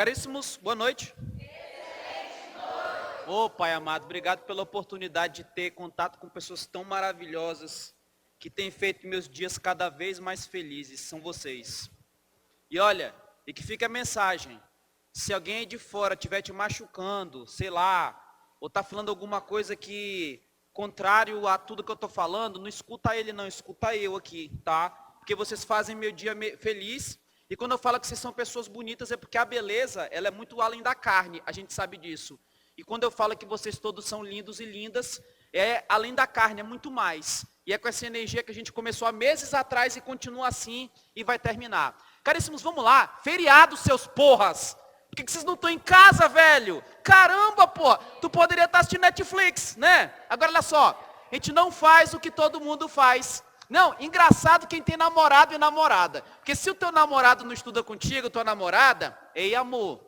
Caríssimos, boa noite. Ô Pai amado, obrigado pela oportunidade de ter contato com pessoas tão maravilhosas que têm feito meus dias cada vez mais felizes, são vocês. E olha, e que fica a mensagem, se alguém aí de fora estiver te machucando, sei lá, ou está falando alguma coisa que contrário a tudo que eu estou falando, não escuta ele não, escuta eu aqui, tá? Porque vocês fazem meu dia feliz, e quando eu falo que vocês são pessoas bonitas é porque a beleza, ela é muito além da carne, a gente sabe disso. E quando eu falo que vocês todos são lindos e lindas, é além da carne, é muito mais. E é com essa energia que a gente começou há meses atrás e continua assim e vai terminar. Caríssimos, vamos lá. Feriado, seus porras. Por que vocês não estão em casa, velho? Caramba, porra. Tu poderia estar assistindo Netflix, né? Agora, olha só. A gente não faz o que todo mundo faz. Não, engraçado quem tem namorado e namorada. Porque se o teu namorado não estuda contigo, tua namorada, ei, amor,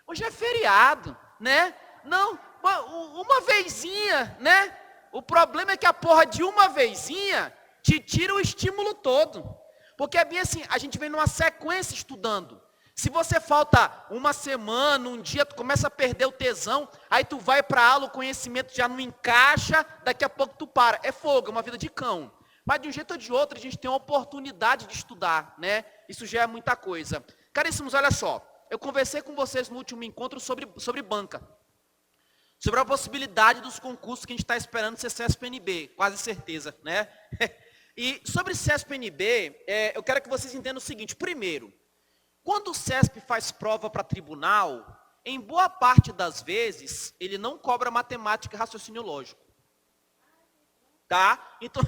hoje é feriado, né? Não, uma vezinha, né? O problema é que a porra de uma vezinha te tira o estímulo todo. Porque é bem assim, a gente vem numa sequência estudando. Se você falta uma semana, um dia, tu começa a perder o tesão, aí tu vai para aula, o conhecimento já não encaixa, daqui a pouco tu para. É fogo, é uma vida de cão. Mas de um jeito ou de outro, a gente tem uma oportunidade de estudar, né? Isso já é muita coisa. Caríssimos, olha só, eu conversei com vocês no último encontro sobre banca. Sobre a possibilidade dos concursos que a gente está esperando ser CESP-NB, quase certeza, né? E sobre CESP-NB, eu quero que vocês entendam o seguinte. Primeiro, quando o CESP faz prova para tribunal, em boa parte das vezes, ele não cobra matemática e raciocínio lógico. Tá? Então...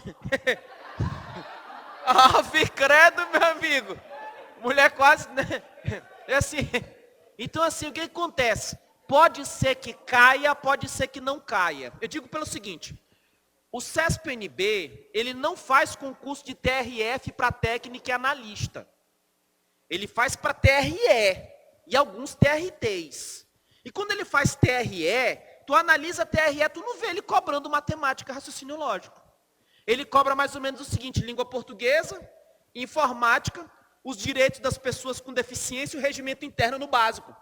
credo, meu amigo. Mulher quase... É assim. Então, assim, o que acontece? Pode ser que caia, pode ser que não caia. Eu digo pelo seguinte, o CESP-NB, ele não faz concurso de TRF para técnico e analista. Ele faz para TRE e alguns TRTs. E quando ele faz TRE, tu analisa TRE, tu não vê ele cobrando matemática, raciocínio lógico. Ele cobra mais ou menos o seguinte, língua portuguesa, informática, os direitos das pessoas com deficiência e o regimento interno no básico.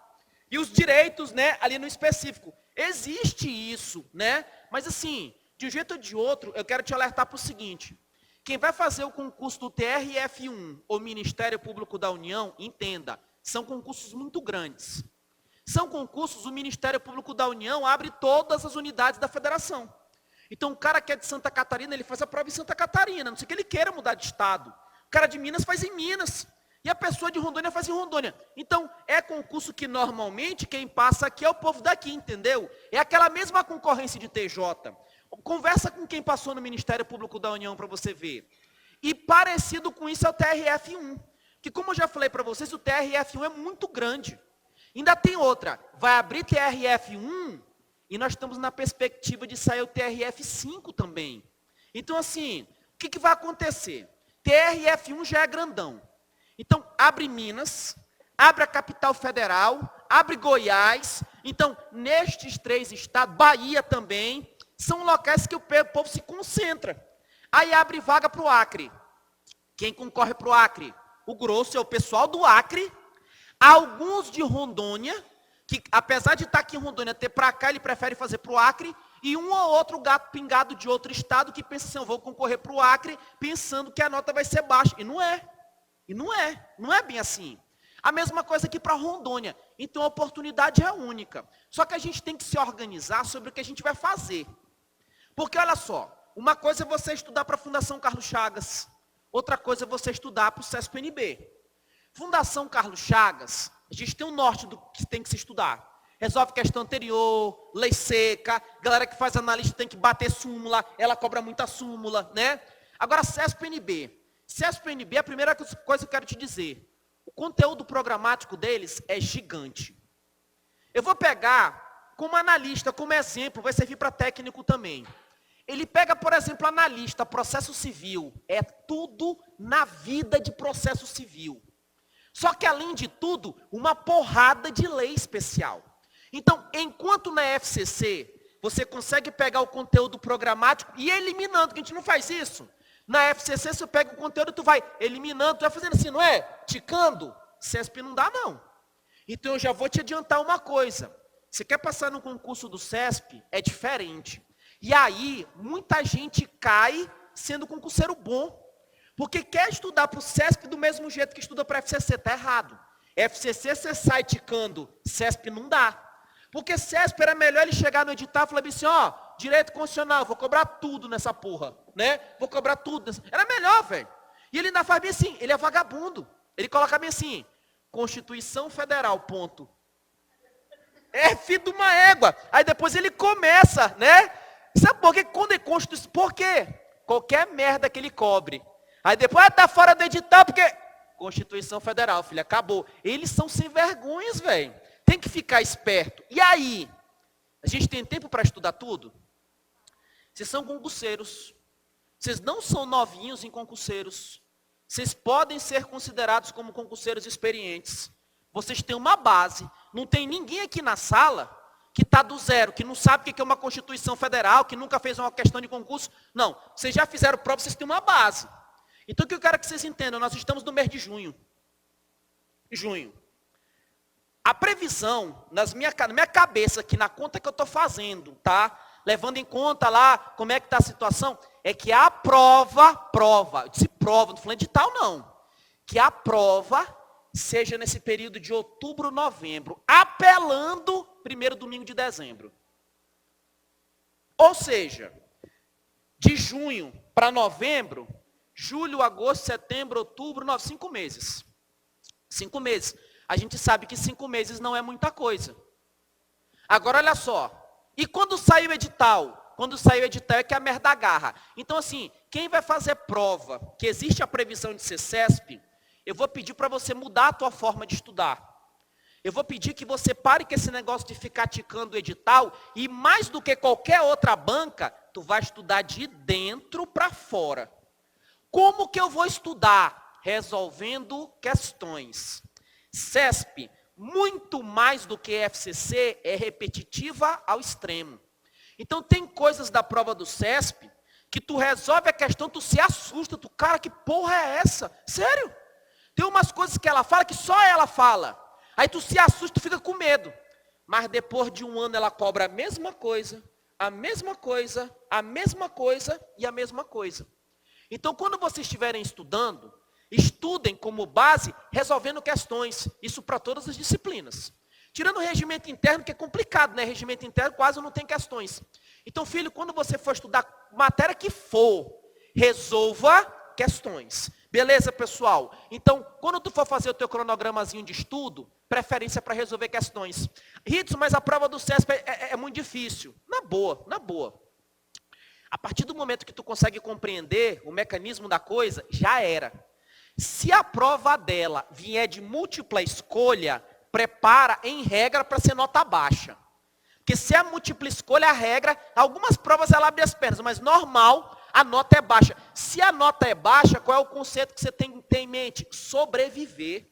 E os direitos, né, ali no específico. Existe isso, né? Mas assim, de um jeito ou de outro, eu quero te alertar para o seguinte. Quem vai fazer o concurso do TRF1, ou Ministério Público da União, entenda, são concursos muito grandes. São concursos, o Ministério Público da União abre todas as unidades da federação. Então, o cara que é de Santa Catarina, ele faz a prova em Santa Catarina, a não sei que ele queira mudar de estado. O cara de Minas faz em Minas. E a pessoa de Rondônia faz em Rondônia. Então, é concurso que normalmente quem passa aqui é o povo daqui, entendeu? É aquela mesma concorrência de TJ. Conversa com quem passou no Ministério Público da União para você ver. E parecido com isso é o TRF1. Que como eu já falei para vocês, o TRF1 é muito grande. Ainda tem outra. Vai abrir TRF1 e nós estamos na perspectiva de sair o TRF5 também. Então, assim, o que vai acontecer? TRF1 já é grandão. Então, abre Minas, abre a capital federal, abre Goiás. Então, nestes 3 estados, Bahia também, são locais que o povo se concentra. Aí abre vaga para o Acre. Quem concorre para o Acre? O grosso é o pessoal do Acre. Alguns de Rondônia, que apesar de estar aqui em Rondônia, ter para cá, ele prefere fazer para o Acre. E um ou outro gato pingado de outro estado que pensa assim, eu vou concorrer para o Acre, pensando que a nota vai ser baixa. E não é. E não é bem assim. A mesma coisa aqui para Rondônia. Então a oportunidade é única. Só que a gente tem que se organizar sobre o que a gente vai fazer. Porque olha só, uma coisa é você estudar para a Fundação Carlos Chagas, outra coisa é você estudar para o CESP-NB. Fundação Carlos Chagas, a gente tem o norte do que tem que se estudar. Resolve questão anterior, lei seca, galera que faz analista tem que bater súmula, ela cobra muita súmula, né? Agora CESP-NB. CESP-NB, a primeira coisa que eu quero te dizer, o conteúdo programático deles é gigante. Eu vou pegar como analista, como exemplo, vai servir para técnico também. Ele pega, por exemplo, analista, processo civil, é tudo na vida de processo civil. Só que, além de tudo, uma porrada de lei especial. Então, enquanto na FCC, você consegue pegar o conteúdo programático e ir eliminando, que a gente não faz isso. Na FCC, você pega o conteúdo e tu vai eliminando, tu vai fazendo assim, não é? Ticando. CESP não dá, não. Então eu já vou te adiantar uma coisa. Você quer passar no concurso do CESP? É diferente. E aí, muita gente cai sendo concurseiro bom. Porque quer estudar para o CESP do mesmo jeito que estuda para a FCC. Está errado. FCC você sai ticando, CESP não dá. Porque CESP era melhor ele chegar no edital e falar assim, ó, direito constitucional, vou cobrar tudo nessa porra, né? Vou cobrar tudo. Era melhor, velho. E ele ainda faz bem assim, ele é vagabundo. Ele coloca bem assim, Constituição Federal, ponto. É filho de uma égua. Aí depois ele começa, né? Sabe por quê? Quando é Constituição, por quê? Qualquer merda que ele cobre. Aí depois, tá fora do edital, porque... Constituição Federal, filho, acabou. Eles são sem vergonhas, velho. Tem que ficar esperto. E aí? A gente tem tempo para estudar tudo? Vocês são concurseiros. Vocês não são novinhos em concurseiros. Vocês podem ser considerados como concurseiros experientes. Vocês têm uma base. Não tem ninguém aqui na sala que está do zero, que não sabe o que é uma Constituição Federal, que nunca fez uma questão de concurso. Não, vocês já fizeram prova, vocês têm uma base. Então o que eu quero que vocês entendam, nós estamos no mês de junho. Junho. A previsão, na minha cabeça aqui, na conta que eu estou fazendo, tá? Levando em conta lá como é que está a situação, é que a prova, eu disse prova, não estou falando de tal não, que a prova seja nesse período de outubro, novembro, apelando primeiro domingo de dezembro. Ou seja, de junho para novembro, julho, agosto, setembro, outubro, 5 meses. 5 meses. A gente sabe que 5 meses não é muita coisa. Agora, olha só. E quando sai o edital? Quando sai o edital é que a merda agarra. Então, assim, quem vai fazer prova, que existe a previsão de ser CESP, eu vou pedir para você mudar a tua forma de estudar. Eu vou pedir que você pare com esse negócio de ficar ticando o edital e mais do que qualquer outra banca, tu vai estudar de dentro para fora. Como que eu vou estudar? Resolvendo questões. CESP, muito mais do que FCC, é repetitiva ao extremo. Então tem coisas da prova do CESP que tu resolve a questão, tu se assusta, tu, cara, que porra é essa? Sério? Tem umas coisas que ela fala que só ela fala. Aí tu se assusta, tu fica com medo. Mas depois de um ano ela cobra a mesma coisa, a mesma coisa, a mesma coisa e a mesma coisa. Então quando vocês estiverem estudando, estudem como base resolvendo questões. Isso para todas as disciplinas. Tirando o regimento interno, que é complicado, né? Regimento interno quase não tem questões. Então, filho, quando você for estudar matéria que for, resolva questões. Beleza, pessoal? Então, quando tu for fazer o teu cronogramazinho de estudo, preferência para resolver questões. Ritson, mas a prova do CESP é muito difícil. Na boa, na boa. A partir do momento que tu consegue compreender o mecanismo da coisa, já era. Se a prova dela vier de múltipla escolha, prepara em regra para ser nota baixa. Porque se é múltipla escolha, a regra, algumas provas ela abre as pernas, mas normal, a nota é baixa. Se a nota é baixa, qual é o conceito que você tem em mente? Sobreviver.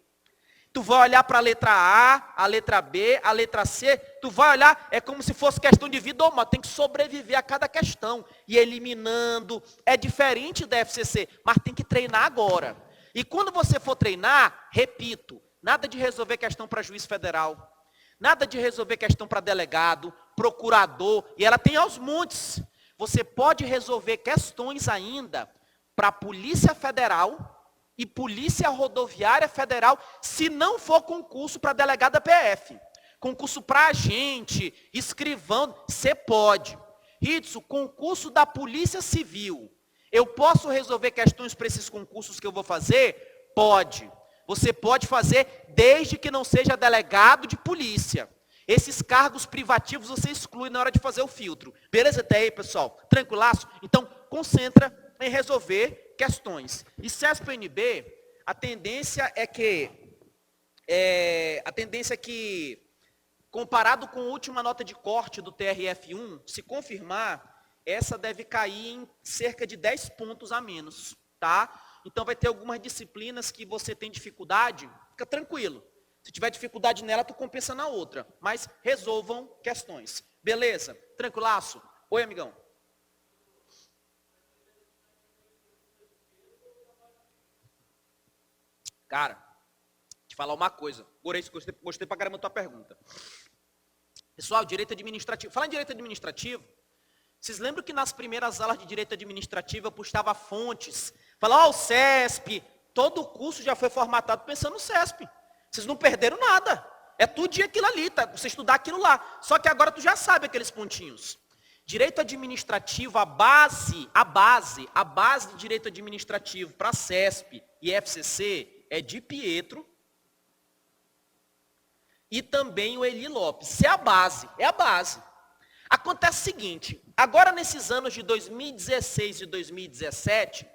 Tu vai olhar para a letra A, a letra B, a letra C, tu vai olhar, é como se fosse questão de vida ou morte, tem que sobreviver a cada questão, e eliminando, é diferente da FCC, mas tem que treinar agora. E quando você for treinar, repito, nada de resolver questão para juiz federal, nada de resolver questão para delegado, procurador, e ela tem aos montes. Você pode resolver questões ainda para a Polícia Federal e Polícia Rodoviária Federal, se não for concurso para delegado da PF. Concurso para agente, escrivão, você pode. Ritson, concurso da Polícia Civil. Eu posso resolver questões para esses concursos que eu vou fazer? Pode. Você pode fazer desde que não seja delegado de polícia. Esses cargos privativos você exclui na hora de fazer o filtro. Beleza até aí, pessoal? Tranquilaço? Então, concentra em resolver questões. E CESP-UNB, a tendência é que, comparado com a última nota de corte do TRF1, se confirmar, essa deve cair em cerca de 10 pontos a menos, tá? Então vai ter algumas disciplinas que você tem dificuldade, fica tranquilo. Se tiver dificuldade nela, tu compensa na outra. Mas resolvam questões. Beleza? Tranquilaço? Oi, amigão. Cara, falar uma coisa. Gostei pra caramba da tua pergunta. Pessoal, direito administrativo. Falar em direito administrativo, vocês lembram que nas primeiras aulas de direito administrativo eu puxava fontes? Falava, o CESP, todo o curso já foi formatado pensando no CESP. Vocês não perderam nada. É tudo aquilo ali, tá? Você estudar aquilo lá. Só que agora tu já sabe aqueles pontinhos. Direito administrativo, a base de direito administrativo para CESP e FCC é de Pietro e também o Eli Lopes. Isso é a base. Acontece o seguinte, agora nesses anos de 2016 e 2017,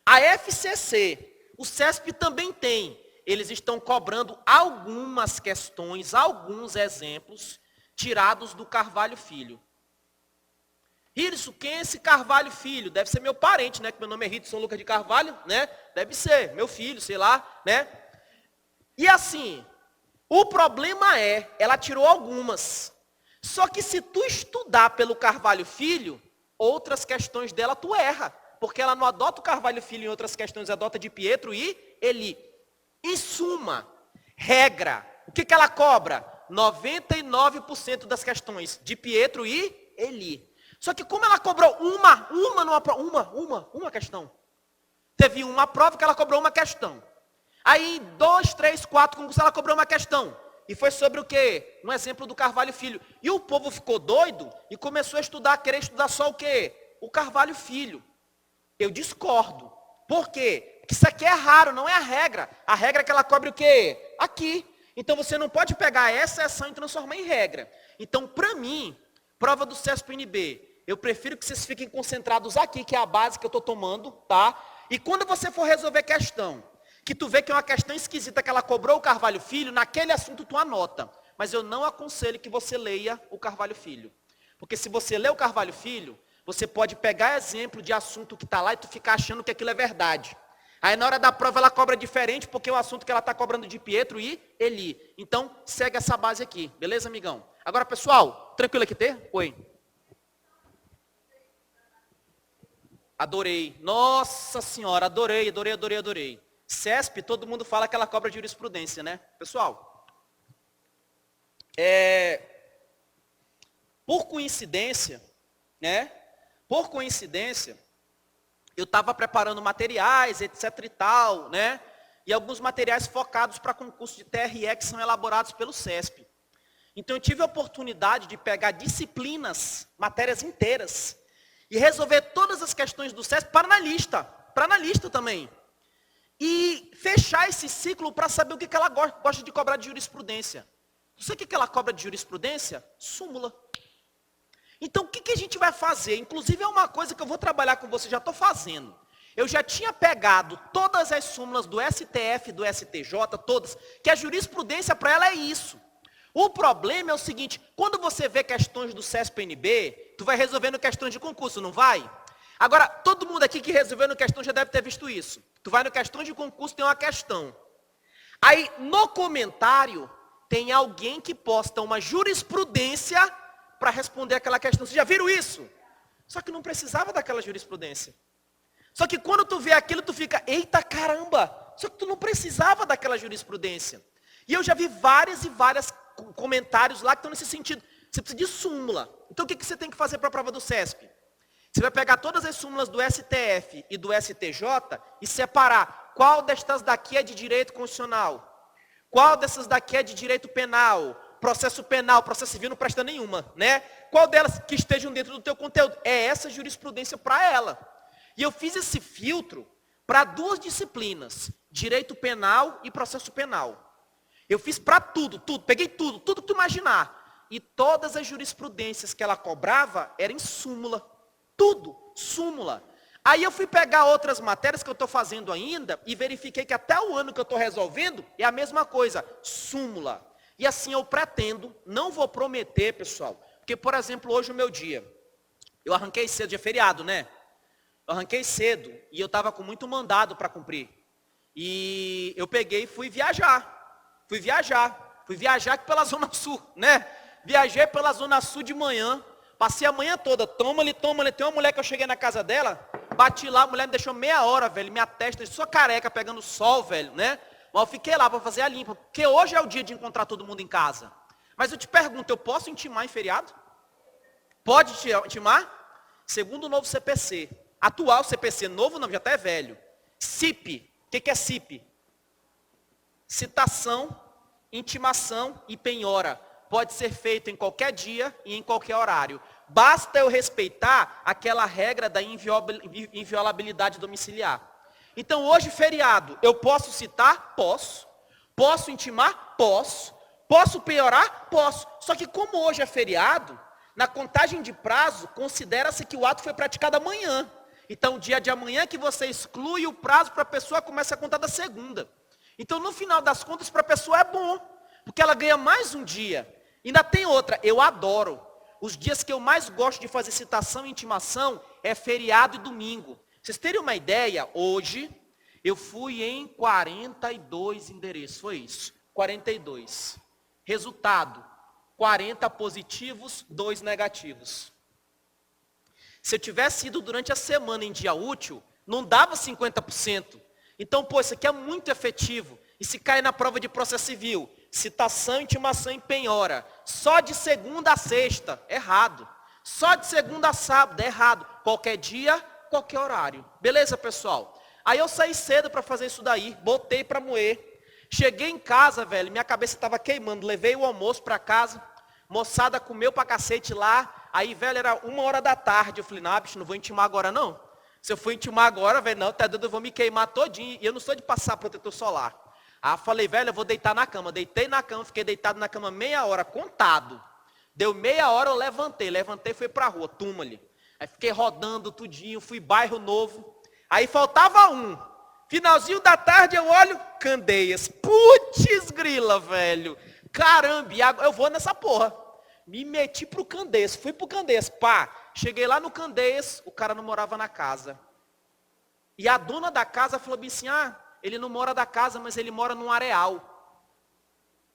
a FCC, o CESP também tem, eles estão cobrando algumas questões, alguns exemplos tirados do Carvalho Filho. Ritson, quem é esse Carvalho Filho? Deve ser meu parente, né? Que meu nome é Ritson Lucas de Carvalho, né? Deve ser, meu filho, sei lá, né? E assim, o problema é, ela tirou algumas. Só que se tu estudar pelo Carvalho Filho, outras questões dela tu erra. Porque ela não adota o Carvalho Filho em outras questões, adota de Pietro e Eli. Em suma, regra, o que ela cobra? 99% das questões de Pietro e Eli. Só que como ela cobrou uma questão. Teve uma prova que ela cobrou uma questão. Aí, 2, 3, 4 concursos, ela cobrou uma questão. E foi sobre o quê? Um exemplo do Carvalho Filho. E o povo ficou doido e começou a estudar, querer estudar só o quê? O Carvalho Filho. Eu discordo. Por quê? Porque isso aqui é raro, não é a regra. A regra é que ela cobre o quê? Aqui. Então você não pode pegar essa exceção e transformar em regra. Então, para mim, prova do CESP-NB, eu prefiro que vocês fiquem concentrados aqui, que é a base que eu estou tomando, tá? E quando você for resolver questão, que tu vê que é uma questão esquisita que ela cobrou o Carvalho Filho, naquele assunto tu anota. Mas eu não aconselho que você leia o Carvalho Filho. Porque se você lê o Carvalho Filho, você pode pegar exemplo de assunto que está lá e tu ficar achando que aquilo é verdade. Aí na hora da prova ela cobra diferente, porque é o assunto que ela está cobrando de Pietro e Eli. Então, segue essa base aqui. Beleza, amigão? Agora, pessoal, tranquilo aqui ter? Oi. Adorei. Nossa senhora, adorei. CESP, todo mundo fala que ela cobra de jurisprudência, né? Pessoal, por coincidência, né? Por coincidência, eu estava preparando materiais, etc e tal, né? E alguns materiais focados para concurso de TRE que são elaborados pelo CESP. Então eu tive a oportunidade de pegar disciplinas, matérias inteiras, e resolver todas as questões do CESP para analista também. E fechar esse ciclo para saber o que ela gosta de cobrar de jurisprudência. Você o que ela cobra de jurisprudência? Súmula. Então o que a gente vai fazer? Inclusive é uma coisa que eu vou trabalhar com você, já estou fazendo. Eu já tinha pegado todas as súmulas do STF e do STJ, todas, que a jurisprudência para ela é isso. O problema é o seguinte, quando você vê questões do CESP-NB, tu vai resolvendo questões de concurso, não vai? Agora, todo mundo aqui que resolveu no questão já deve ter visto isso. Tu vai no questão de concurso, tem uma questão. Aí, no comentário, tem alguém que posta uma jurisprudência para responder aquela questão. Vocês já viram isso? Só que não precisava daquela jurisprudência. Só que quando tu vê aquilo, tu fica, eita caramba, só que tu não precisava daquela jurisprudência. E eu já vi vários comentários lá que estão nesse sentido. Você precisa de súmula. Então o que você tem que fazer para a prova do CESP? Você vai pegar todas as súmulas do STF e do STJ e separar qual destas daqui é de direito constitucional, qual dessas daqui é de direito penal, processo civil não presta nenhuma, né? Qual delas que estejam dentro do teu conteúdo? É essa jurisprudência para ela. E eu fiz esse filtro para 2 disciplinas, direito penal e processo penal. Eu fiz para tudo, peguei tudo que tu imaginar. E todas as jurisprudências que ela cobrava eram em súmula. Tudo, súmula. Aí eu fui pegar outras matérias que eu estou fazendo ainda e verifiquei que até o ano que eu estou resolvendo é a mesma coisa, súmula. E assim eu pretendo, não vou prometer, pessoal, porque, por exemplo, hoje é o meu dia. Eu arranquei cedo, dia feriado, né? Eu arranquei cedo e eu estava com muito mandado para cumprir. E eu peguei e fui viajar. Fui viajar aqui pela Zona Sul, né? Viajei pela Zona Sul de manhã, passei a manhã toda, toma-lhe. Tem uma mulher que eu cheguei na casa dela, bati lá, a mulher me deixou meia hora, velho, minha testa só careca, pegando sol, velho, né? Mas eu fiquei lá para fazer a limpa, porque hoje é o dia de encontrar todo mundo em casa. Mas eu te pergunto, eu posso intimar em feriado? Pode intimar? Segundo o novo CPC. Atual CPC, novo não, já até é velho. CIP. O que é CIP? Citação, intimação e penhora. Pode ser feito em qualquer dia e em qualquer horário. Basta eu respeitar aquela regra da inviolabilidade domiciliar. Então hoje feriado, eu posso citar? Posso. Posso intimar? Posso. Posso penhorar? Posso. Só que como hoje é feriado, na contagem de prazo, considera-se que o ato foi praticado amanhã. Então, dia de amanhã que você exclui o prazo para a pessoa, começa a contar da segunda. Então, no final das contas, para a pessoa é bom, porque ela ganha mais um dia. Ainda tem outra, eu adoro. Os dias que eu mais gosto de fazer citação e intimação é feriado e domingo. Vocês terem uma ideia, hoje eu fui em 42 endereços, foi isso, 42. Resultado, 40 positivos, 2 negativos. Se eu tivesse ido durante a semana em dia útil, não dava 50%. Então, pô, isso aqui é muito efetivo. E se cai na prova de processo civil, citação, intimação e penhora, só de segunda a sexta, errado. Só de segunda a sábado, errado. Qualquer dia, qualquer horário. Beleza, pessoal? Aí eu saí cedo para fazer isso daí, botei para moer. Cheguei em casa, velho, minha cabeça estava queimando, levei o almoço para casa, moçada comeu pra cacete lá, aí, velho, era 1h da tarde, eu falei, não, bicho, não vou intimar agora não. Se eu for intimar agora, velho, não, tá doido, eu vou me queimar todinho, e eu não sou de passar protetor solar. Aí falei, velho, eu vou deitar na cama, deitei na cama, fiquei deitado na cama meia hora, contado. Deu meia hora, eu levantei e fui pra rua, túmale. Aí fiquei rodando tudinho, fui bairro novo, aí faltava um. Finalzinho da tarde eu olho, Candeias. Putz grila, velho. Caramba, eu vou nessa porra. Me meti pro Candeias, fui pro Candeias, pá. Cheguei lá no Candeias, o cara não morava na casa. E a dona da casa falou bem assim, ele não mora da casa, mas ele mora num areal.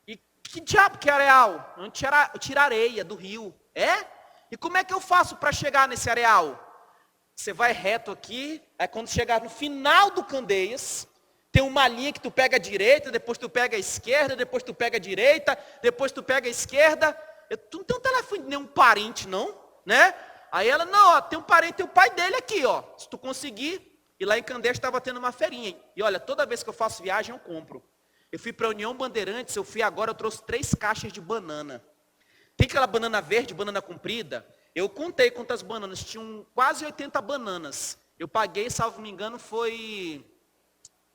E que diabo que é areal? Onde tira areia do rio. É? E como é que eu faço para chegar nesse areal? Você vai reto aqui, aí quando chegar no final do Candeias, tem uma linha que tu pega a direita, depois tu pega a esquerda, depois tu pega a direita, depois tu pega a esquerda. Tu não tem um telefone de nenhum parente, não, né? Aí ela, não, ó, tem um parente, tem o pai dele aqui, ó. Se tu conseguir, e lá em Candeias estava tendo uma feirinha. E olha, toda vez que eu faço viagem, eu compro. Eu fui para a União Bandeirantes, eu trouxe 3 caixas de banana. Tem aquela banana verde, banana comprida? Eu contei quantas bananas, tinham quase 80 bananas. Eu paguei, salvo me engano, foi R$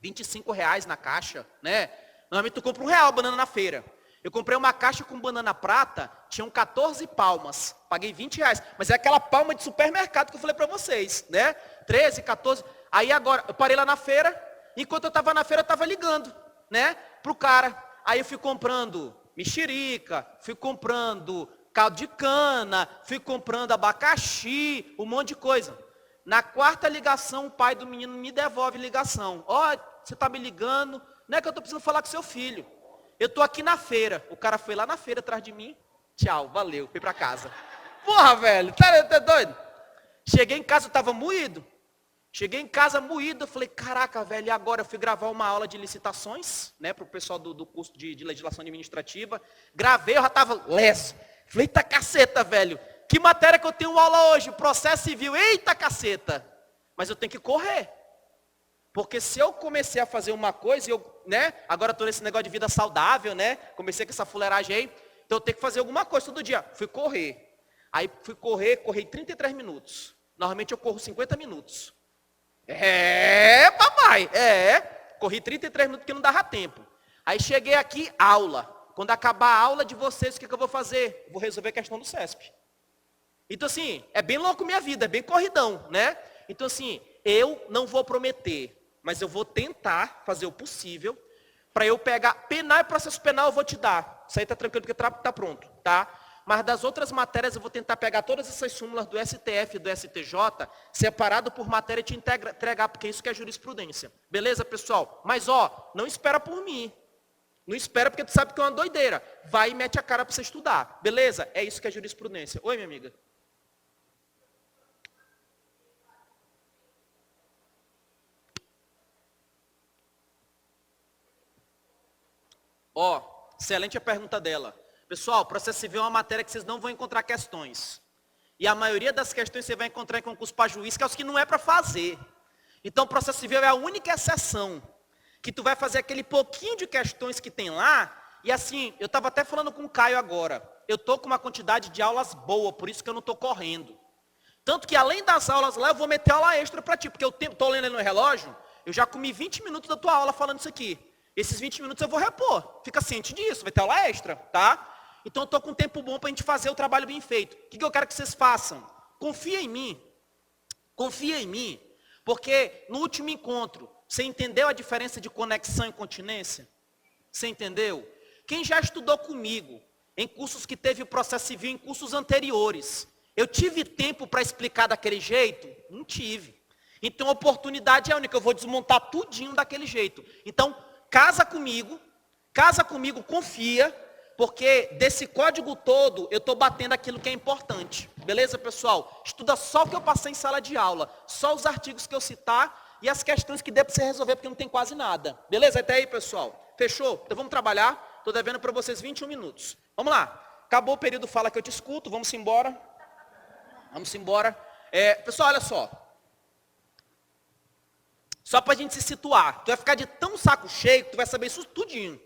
25 na caixa, né? Normalmente tu compra R$ 1 banana na feira. Eu comprei uma caixa com banana prata, tinham 14 palmas, paguei R$ 20. Mas é aquela palma de supermercado que eu falei para vocês, né? 13, 14. Aí agora, eu parei lá na feira, enquanto eu estava na feira, eu estava ligando, né? Pro cara. Aí eu fui comprando mexerica, fui comprando caldo de cana, fui comprando abacaxi, um monte de coisa. Na 4ª ligação, o pai do menino me devolve ligação. Ó, você está me ligando, não é que eu estou precisando falar com seu filho. Eu estou aqui na feira. O cara foi lá na feira atrás de mim. Tchau, valeu, fui para casa. Porra, velho, tá doido? Cheguei em casa, eu estava moído. Cheguei em casa moído, eu falei, caraca, velho, e agora? Eu fui gravar uma aula de licitações, né, para o pessoal do curso de legislação administrativa. Gravei, eu já estava leso. Falei, eita caceta, velho. Que matéria que eu tenho aula hoje? Processo civil. Eita caceta. Mas eu tenho que correr. Porque se eu comecei a fazer uma coisa, né? Agora estou nesse negócio de vida saudável, né? Comecei com essa fuleiragem aí. Então eu tenho que fazer alguma coisa todo dia. Fui correr. Aí fui corri 33 minutos. Normalmente eu corro 50 minutos. Papai. Corri 33 minutos porque não dava tempo. Aí cheguei aqui, aula. Quando acabar a aula de vocês, o que eu vou fazer? Vou resolver a questão do CESP. Então, assim, é bem louco minha vida, é bem corridão, né? Então, assim, eu não vou prometer, mas eu vou tentar fazer o possível para eu pegar penal e processo penal eu vou te dar. Isso aí tá tranquilo, porque tá pronto, tá? Mas das outras matérias eu vou tentar pegar todas essas súmulas do STF e do STJ, separado por matéria e te entregar, porque isso que é jurisprudência. Beleza, pessoal? Mas, ó, não espera por mim. Não espera porque tu sabe que é uma doideira. Vai e mete a cara para você estudar. Beleza? É isso que é jurisprudência. Oi, minha amiga. Ó, excelente a pergunta dela. Pessoal, processo civil é uma matéria que vocês não vão encontrar questões. E a maioria das questões você vai encontrar em concurso para juiz, que é os que não é para fazer. Então, processo civil é a única exceção. Que tu vai fazer aquele pouquinho de questões que tem lá. E assim, eu estava até falando com o Caio agora. Eu estou com uma quantidade de aulas boa, por isso que eu não estou correndo. Tanto que além das aulas lá, eu vou meter aula extra para ti. Porque eu estou lendo no relógio, eu já comi 20 minutos da tua aula falando isso aqui. Esses 20 minutos eu vou repor. Fica ciente disso, vai ter aula extra, tá? Então eu estou com tempo bom para a gente fazer o trabalho bem feito. O que eu quero que vocês façam? Confia em mim. Confia em mim. Porque no último encontro, você entendeu a diferença de conexão e continência? Você entendeu? Quem já estudou comigo, em cursos que teve o processo civil, em cursos anteriores, eu tive tempo para explicar daquele jeito? Não tive. Então a oportunidade é única, eu vou desmontar tudinho daquele jeito. Então, casa comigo, confia, porque desse código todo, eu estou batendo aquilo que é importante. Beleza, pessoal? Estuda só o que eu passei em sala de aula, só os artigos que eu citar e as questões que dê para você resolver, porque não tem quase nada. Beleza? Até aí, pessoal? Fechou? Então vamos trabalhar. Estou devendo para vocês 21 minutos. Vamos lá. Acabou o período fala que eu te escuto. Vamos embora. Vamos embora. Pessoal, olha só. Só para a gente se situar. Tu vai ficar de tão saco cheio que tu vai saber isso tudinho.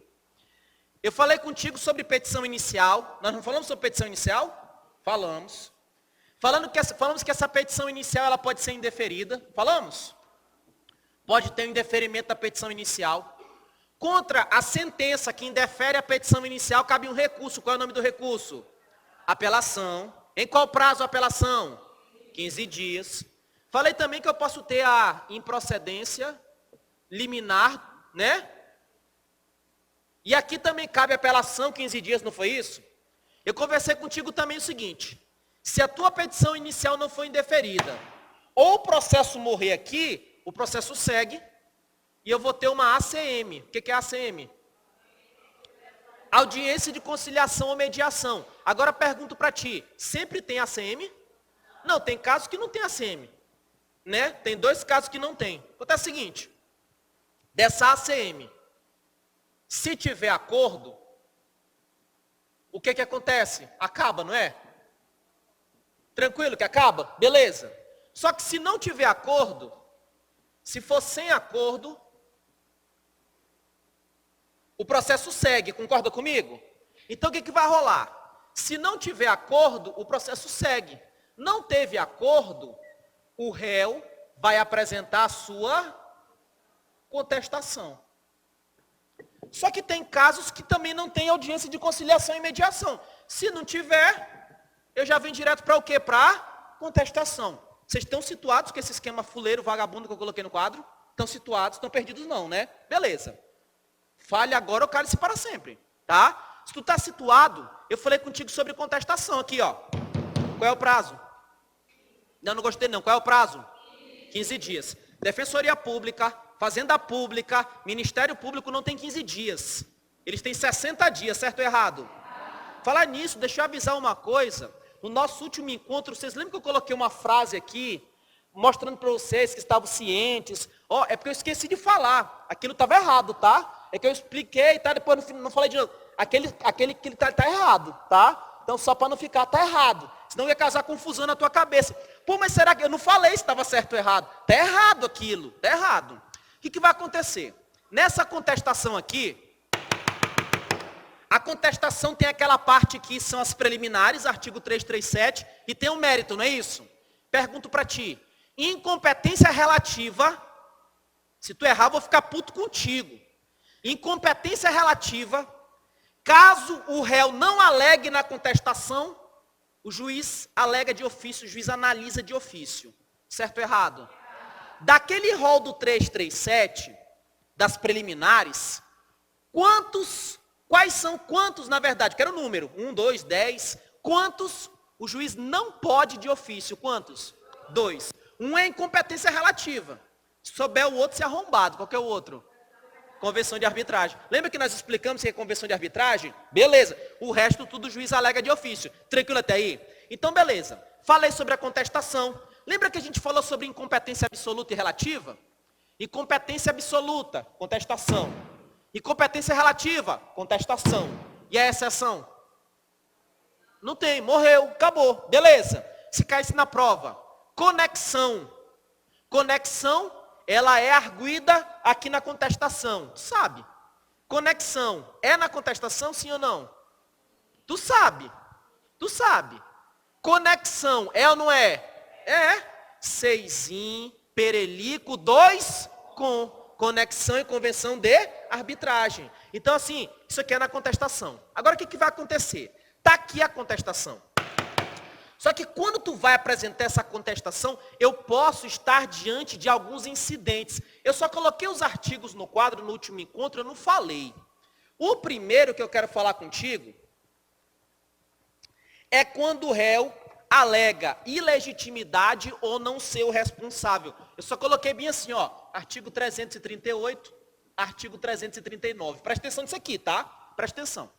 Eu falei contigo sobre petição inicial. Nós não falamos sobre petição inicial? Falamos. Falamos que essa petição inicial ela pode ser indeferida. Falamos? Pode ter um indeferimento da petição inicial. Contra a sentença que indefere a petição inicial, cabe um recurso. Qual é o nome do recurso? Apelação. Em qual prazo a apelação? 15 dias. Falei também que eu posso ter a improcedência liminar, né? E aqui também cabe apelação, 15 dias, não foi isso? Eu conversei contigo também o seguinte, se a tua petição inicial não foi indeferida, ou o processo morrer aqui, o processo segue, e eu vou ter uma ACM. O que é ACM? Audiência de conciliação ou mediação. Agora pergunto para ti, sempre tem ACM? Não, tem casos que não tem ACM. Né? Tem 2 casos que não tem. Acontece o seguinte, dessa ACM, se tiver acordo, o que acontece? Acaba, não é? Tranquilo que acaba? Beleza. Só que se não tiver acordo, se for sem acordo, o processo segue, concorda comigo? Então o que vai rolar? Se não tiver acordo, o processo segue. Não teve acordo, o réu vai apresentar a sua contestação. Só que tem casos que também não tem audiência de conciliação e mediação. Se não tiver, eu já venho direto para o quê? Para contestação. Vocês estão situados com esse esquema fuleiro, vagabundo que eu coloquei no quadro? Estão situados, estão perdidos não, né? Beleza. Fale agora ou cale-se para sempre, tá? Se tu está situado, eu falei contigo sobre contestação aqui, ó. Qual é o prazo? Não gostei não. Qual é o prazo? 15 dias. Defensoria Pública, Fazenda Pública, Ministério Público não tem 15 dias. Eles têm 60 dias, certo ou errado? Falar nisso, deixa eu avisar uma coisa. No nosso último encontro, vocês lembram que eu coloquei uma frase aqui, mostrando para vocês que estavam cientes? Ó, é porque eu esqueci de falar. Aquilo estava errado, tá? É que eu expliquei, tá? Depois não falei de novo. Aquele que tá errado, tá? Então só para não ficar, tá errado. Senão ia causar confusão na tua cabeça. Pô, mas será que eu não falei se estava certo ou errado? Tá errado aquilo, tá errado. O que vai acontecer? Nessa contestação aqui, a contestação tem aquela parte que são as preliminares, artigo 337, e tem um mérito, não é isso? Pergunto para ti, incompetência relativa, se tu errar, eu vou ficar puto contigo. Incompetência relativa, caso o réu não alegue na contestação, o juiz alega de ofício, o juiz analisa de ofício. Certo ou errado? Daquele rol do 337, das preliminares, quantos, na verdade, quero o número, 1, 2, 10, quantos o juiz não pode de ofício? Quantos? 2. Um é incompetência relativa. Se souber o outro, se arrombado. Qual que é o outro? Convenção de arbitragem. Lembra que nós explicamos que é convenção de arbitragem? Beleza. O resto tudo o juiz alega de ofício. Tranquilo até aí? Então, beleza. Falei sobre a contestação. Lembra que a gente falou sobre incompetência absoluta e relativa? Incompetência absoluta, contestação. Incompetência relativa, contestação. E a exceção? Não tem, morreu, acabou, beleza. Se caísse na prova. Conexão. Conexão, ela é arguida aqui na contestação, tu sabe? Conexão, é na contestação, sim ou não? Tu sabe, tu sabe. Conexão, é ou não é? É. Seisim, perelico, 2 com. Conexão e convenção de arbitragem. Então, assim, isso aqui é na contestação. Agora, o que vai acontecer? Está aqui a contestação. Só que quando tu vai apresentar essa contestação, eu posso estar diante de alguns incidentes. Eu só coloquei os artigos no quadro no último encontro, eu não falei. O primeiro que eu quero falar contigo é quando o réu alega ilegitimidade ou não ser o responsável. Eu só coloquei bem assim, ó, artigo 338, artigo 339. Presta atenção nisso aqui, tá? Presta atenção.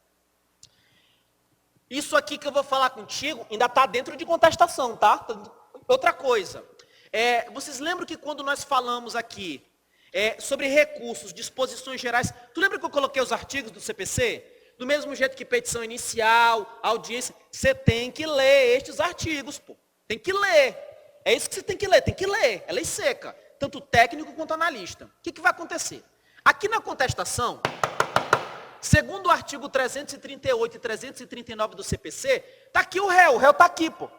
Isso aqui que eu vou falar contigo ainda está dentro de contestação, tá? Outra coisa. Vocês lembram que quando nós falamos aqui sobre recursos, disposições gerais, tu lembra que eu coloquei os artigos do CPC? Do mesmo jeito que petição inicial, audiência, você tem que ler estes artigos, pô. Tem que ler. É isso que você tem que ler. É lei seca. Tanto técnico quanto analista. O que vai acontecer? Aqui na contestação, segundo o artigo 338 e 339 do CPC, está aqui o réu está aqui, pô.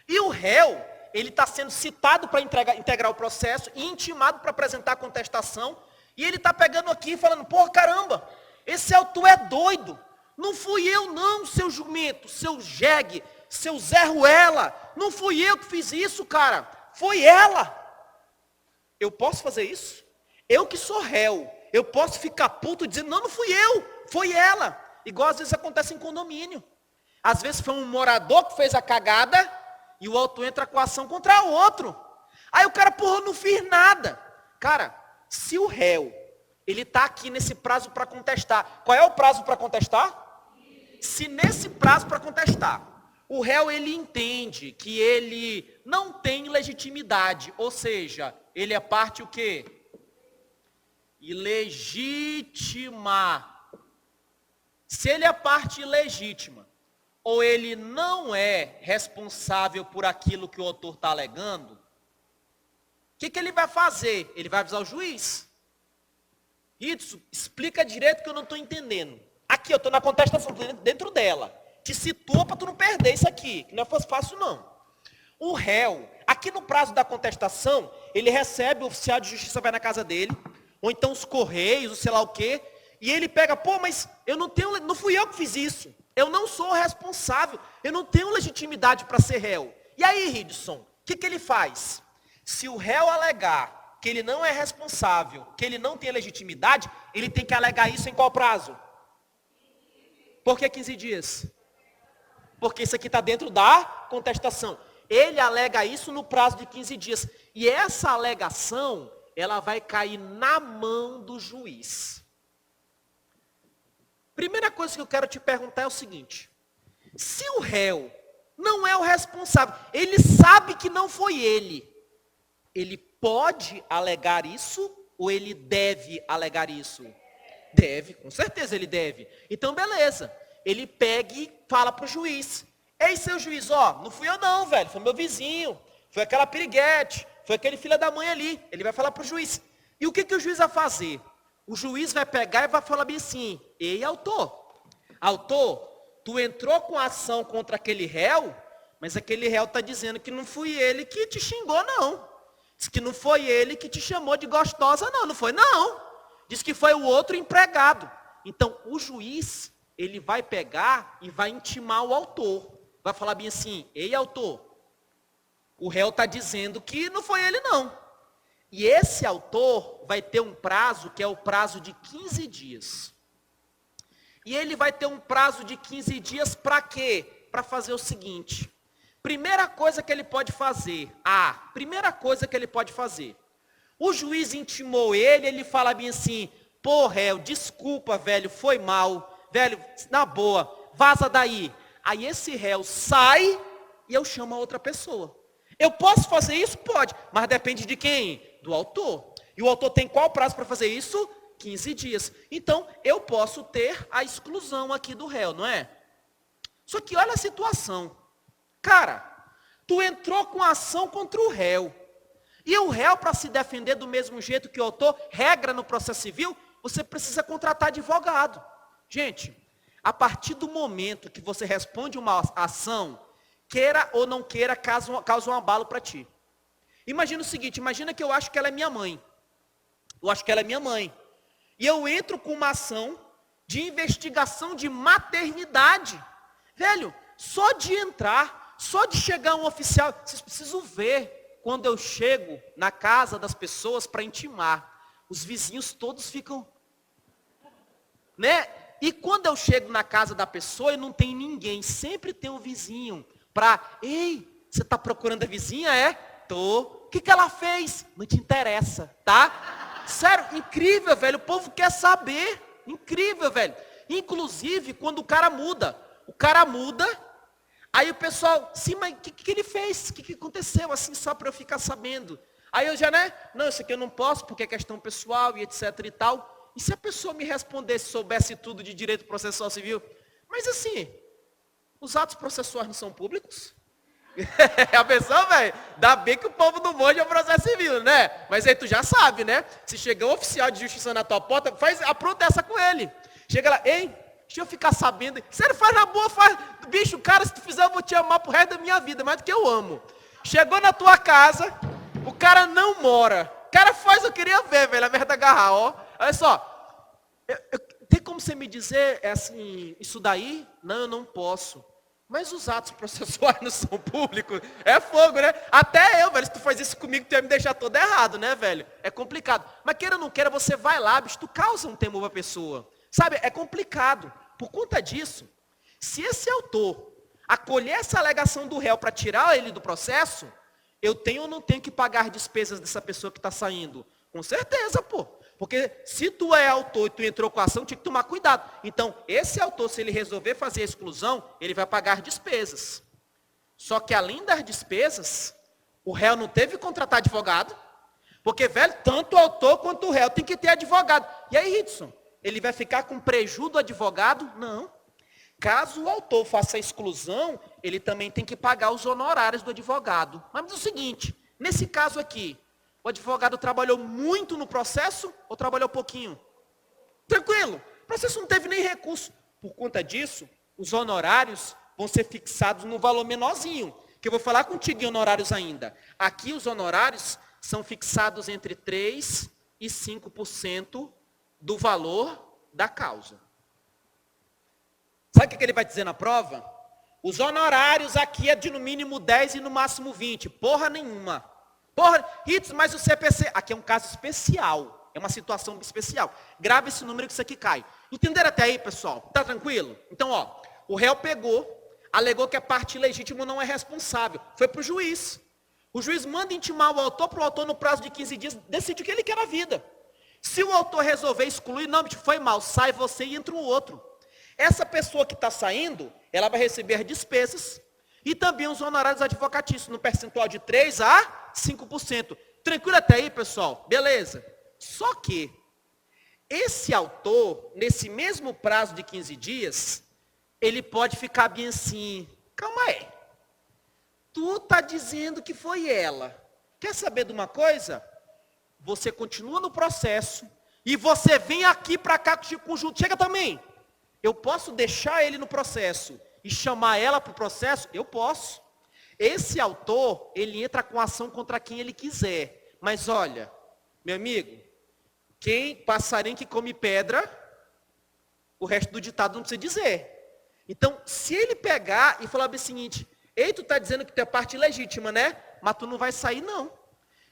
E o réu, ele está sendo citado para integrar o processo e intimado para apresentar a contestação, e ele está pegando aqui e falando, porra, caramba, esse autor é doido. Não fui eu não, seu jumento, seu jegue, seu Zé Ruela. Não fui eu que fiz isso, cara. Foi ela. Eu posso fazer isso? Eu que sou réu. Eu posso ficar puto dizendo, não fui eu, foi ela. Igual às vezes acontece em condomínio. Às vezes foi um morador que fez a cagada e o autor entra com a ação contra o outro. Aí o cara, porra, eu não fiz nada. Cara, se o réu, ele está aqui nesse prazo para contestar. Qual é o prazo para contestar? Se nesse prazo para contestar, o réu ele entende que ele não tem legitimidade, ou seja, ele é parte o quê? Ilegítima. Se ele é parte ilegítima, ou ele não é responsável por aquilo que o autor está alegando, o que ele vai fazer? Ele vai avisar o juiz. Isso, explica direito que eu não estou entendendo. Aqui, eu estou na contestação, dentro dela. Te situa para tu não perder isso aqui, que não é fácil não. O réu, aqui no prazo da contestação, ele recebe, o oficial de justiça vai na casa dele, ou então os correios, ou sei lá o quê, e ele pega, pô, mas eu não fui eu que fiz isso. Eu não sou o responsável, eu não tenho legitimidade para ser réu. E aí, Ridson, o que ele faz? Se o réu alegar que ele não é responsável, que ele não tem legitimidade, ele tem que alegar isso em qual prazo? Por que 15 dias? Porque isso aqui está dentro da contestação. Ele alega isso no prazo de 15 dias. E essa alegação, ela vai cair na mão do juiz. Primeira coisa que eu quero te perguntar é o seguinte. Se o réu não é o responsável, ele sabe que não foi ele pode alegar isso ou ele deve alegar isso? Deve, com certeza ele deve. Então, beleza. Ele pega e fala para o juiz. Ei, seu juiz, ó, não fui eu não, velho. Foi meu vizinho. Foi aquela piriguete. Foi aquele filho da mãe ali. Ele vai falar para o juiz. E o que o juiz vai fazer? O juiz vai pegar e vai falar bem assim. Ei, autor. Autor, tu entrou com ação contra aquele réu, mas aquele réu está dizendo que não fui ele que te xingou, não. Diz que não foi ele que te chamou de gostosa, não. Não foi, não. Diz que foi o outro empregado. Então, o juiz, ele vai pegar e vai intimar o autor. Vai falar bem assim, ei, autor, o réu está dizendo que não foi ele, não. E esse autor vai ter um prazo, que é o prazo de 15 dias. E ele vai ter um prazo de 15 dias para quê? Para fazer o seguinte. Primeira coisa que ele pode fazer. O juiz intimou ele fala bem assim, pô, réu, desculpa, velho, foi mal. Velho, na boa, vaza daí. Aí esse réu sai e eu chamo a outra pessoa. Eu posso fazer isso? Pode, mas depende de quem? Do autor. E o autor tem qual prazo para fazer isso? 15 dias. Então, eu posso ter a exclusão aqui do réu, não é? Só que olha a situação. Cara, tu entrou com ação contra o réu. E o réu, para se defender do mesmo jeito que o autor, regra no processo civil, você precisa contratar advogado. Gente, a partir do momento que você responde uma ação, queira ou não queira, causa um abalo para ti. Imagina o seguinte, imagina que eu acho que ela é minha mãe. Eu acho que ela é minha mãe. E eu entro com uma ação de investigação de maternidade. Velho, só de entrar, só de chegar um oficial, vocês precisam ver quando eu chego na casa das pessoas para intimar. Os vizinhos todos ficam, né? E quando eu chego na casa da pessoa e não tem ninguém, sempre tem um vizinho para, ei, você está procurando a vizinha, é? Tô. O que ela fez? Não te interessa, tá? Sério, incrível, velho, o povo quer saber. Incrível, velho. Inclusive, quando o cara muda, aí o pessoal, sim, mas o que ele fez? O que aconteceu? Assim, só para eu ficar sabendo. Aí eu já, né? Não, isso aqui eu não posso, porque é questão pessoal e etc e tal. E se a pessoa me respondesse, soubesse tudo de direito processual civil? Mas assim, os atos processuais não são públicos? A pessoa, velho, dá bem que o povo do monte é o processo civil, né? Mas aí tu já sabe, né? Se chegar um oficial de justiça na tua porta, apronta essa com ele. Chega lá, ei, deixa eu ficar sabendo. Se ele faz na boa, faz. Bicho, cara, se tu fizer, eu vou te amar pro resto da minha vida, mais do que eu amo. Chegou na tua casa, o cara não mora. O cara faz, eu queria ver, velho, a merda agarrar, ó. Olha só, tem como você me dizer, assim, isso daí? Não, eu não posso. Mas os atos processuais não são públicos. É fogo, né? Até eu, velho, se tu faz isso comigo, tu ia me deixar todo errado, né, velho? É complicado. Mas queira ou não queira, você vai lá, bicho, tu causa um temor pra pessoa. Sabe, é complicado. Por conta disso, se esse autor acolher essa alegação do réu para tirar ele do processo, eu tenho ou não tenho que pagar despesas dessa pessoa que está saindo? Com certeza, pô. Porque se tu é autor e tu entrou com a ação, tinha que tomar cuidado. Então, esse autor, se ele resolver fazer a exclusão, ele vai pagar despesas. Só que além das despesas, o réu não teve que contratar advogado. Porque, velho, tanto o autor quanto o réu tem que ter advogado. E aí, Ridson, ele vai ficar com prejuízo do advogado? Não. Caso o autor faça a exclusão, ele também tem que pagar os honorários do advogado. Mas é o seguinte, nesse caso aqui, o advogado trabalhou muito no processo ou trabalhou pouquinho? Tranquilo, o processo não teve nem recurso. Por conta disso, os honorários vão ser fixados no valor menorzinho, que eu vou falar contigo em honorários ainda. Aqui os honorários são fixados entre 3% e 5% do valor da causa. Sabe o que ele vai dizer na prova? Os honorários aqui é de no mínimo 10 e no máximo 20. Porra nenhuma. Porra, Ritz, mas o CPC... Aqui é um caso especial. É uma situação especial. Grave esse número que isso aqui cai. Entenderam até aí, pessoal? Tá tranquilo? Então, ó, o réu pegou, alegou que a parte legítima não é responsável. Foi para o juiz. O juiz manda intimar o autor, para o autor no prazo de 15 dias decidir o que ele quer na vida. Se o autor resolver excluir, não, foi mal, sai você e entra o outro. Essa pessoa que está saindo, ela vai receber despesas e também os honorários advocatícios, no percentual de 3% a 5%. Tranquilo até aí, pessoal? Beleza. Só que esse autor, nesse mesmo prazo de 15 dias, ele pode ficar bem assim, calma aí. Tu está dizendo que foi ela. Quer saber de uma coisa? Você continua no processo e você vem aqui para cá com junto. Chega também. Eu posso deixar ele no processo e chamar ela para o processo? Eu posso. Esse autor, ele entra com ação contra quem ele quiser. Mas olha, meu amigo, passarinho que come pedra, o resto do ditado não precisa dizer. Então, se ele pegar e falar o seguinte, ei, tu está dizendo que tu é parte legítima, né? Mas tu não vai sair, não.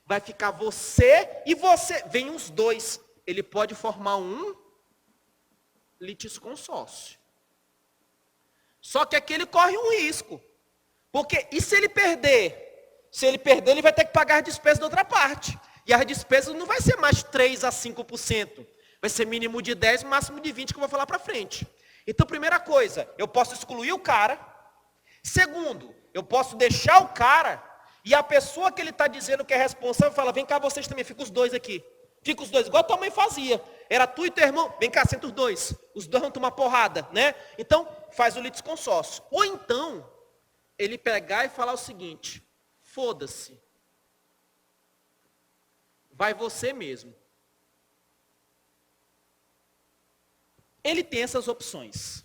Vai ficar você e você. Vem os dois. Ele pode formar um litisconsórcio. Só que aqui ele corre um risco. Porque, e se ele perder? Se ele perder, ele vai ter que pagar as despesas da outra parte. E as despesas não vai ser mais 3% a 5%. Vai ser mínimo de 10%, máximo de 20%, que eu vou falar para frente. Então, primeira coisa, eu posso excluir o cara. Segundo, eu posso deixar o cara e a pessoa que ele está dizendo que é responsável fala, vem cá vocês também, fica os dois aqui. Fica os dois, igual a tua mãe fazia. Era tu e teu irmão, vem cá, senta os dois vão tomar porrada, né? Então, faz o litisconsórcio. Ou então, ele pegar e falar o seguinte, foda-se, vai você mesmo. Ele tem essas opções.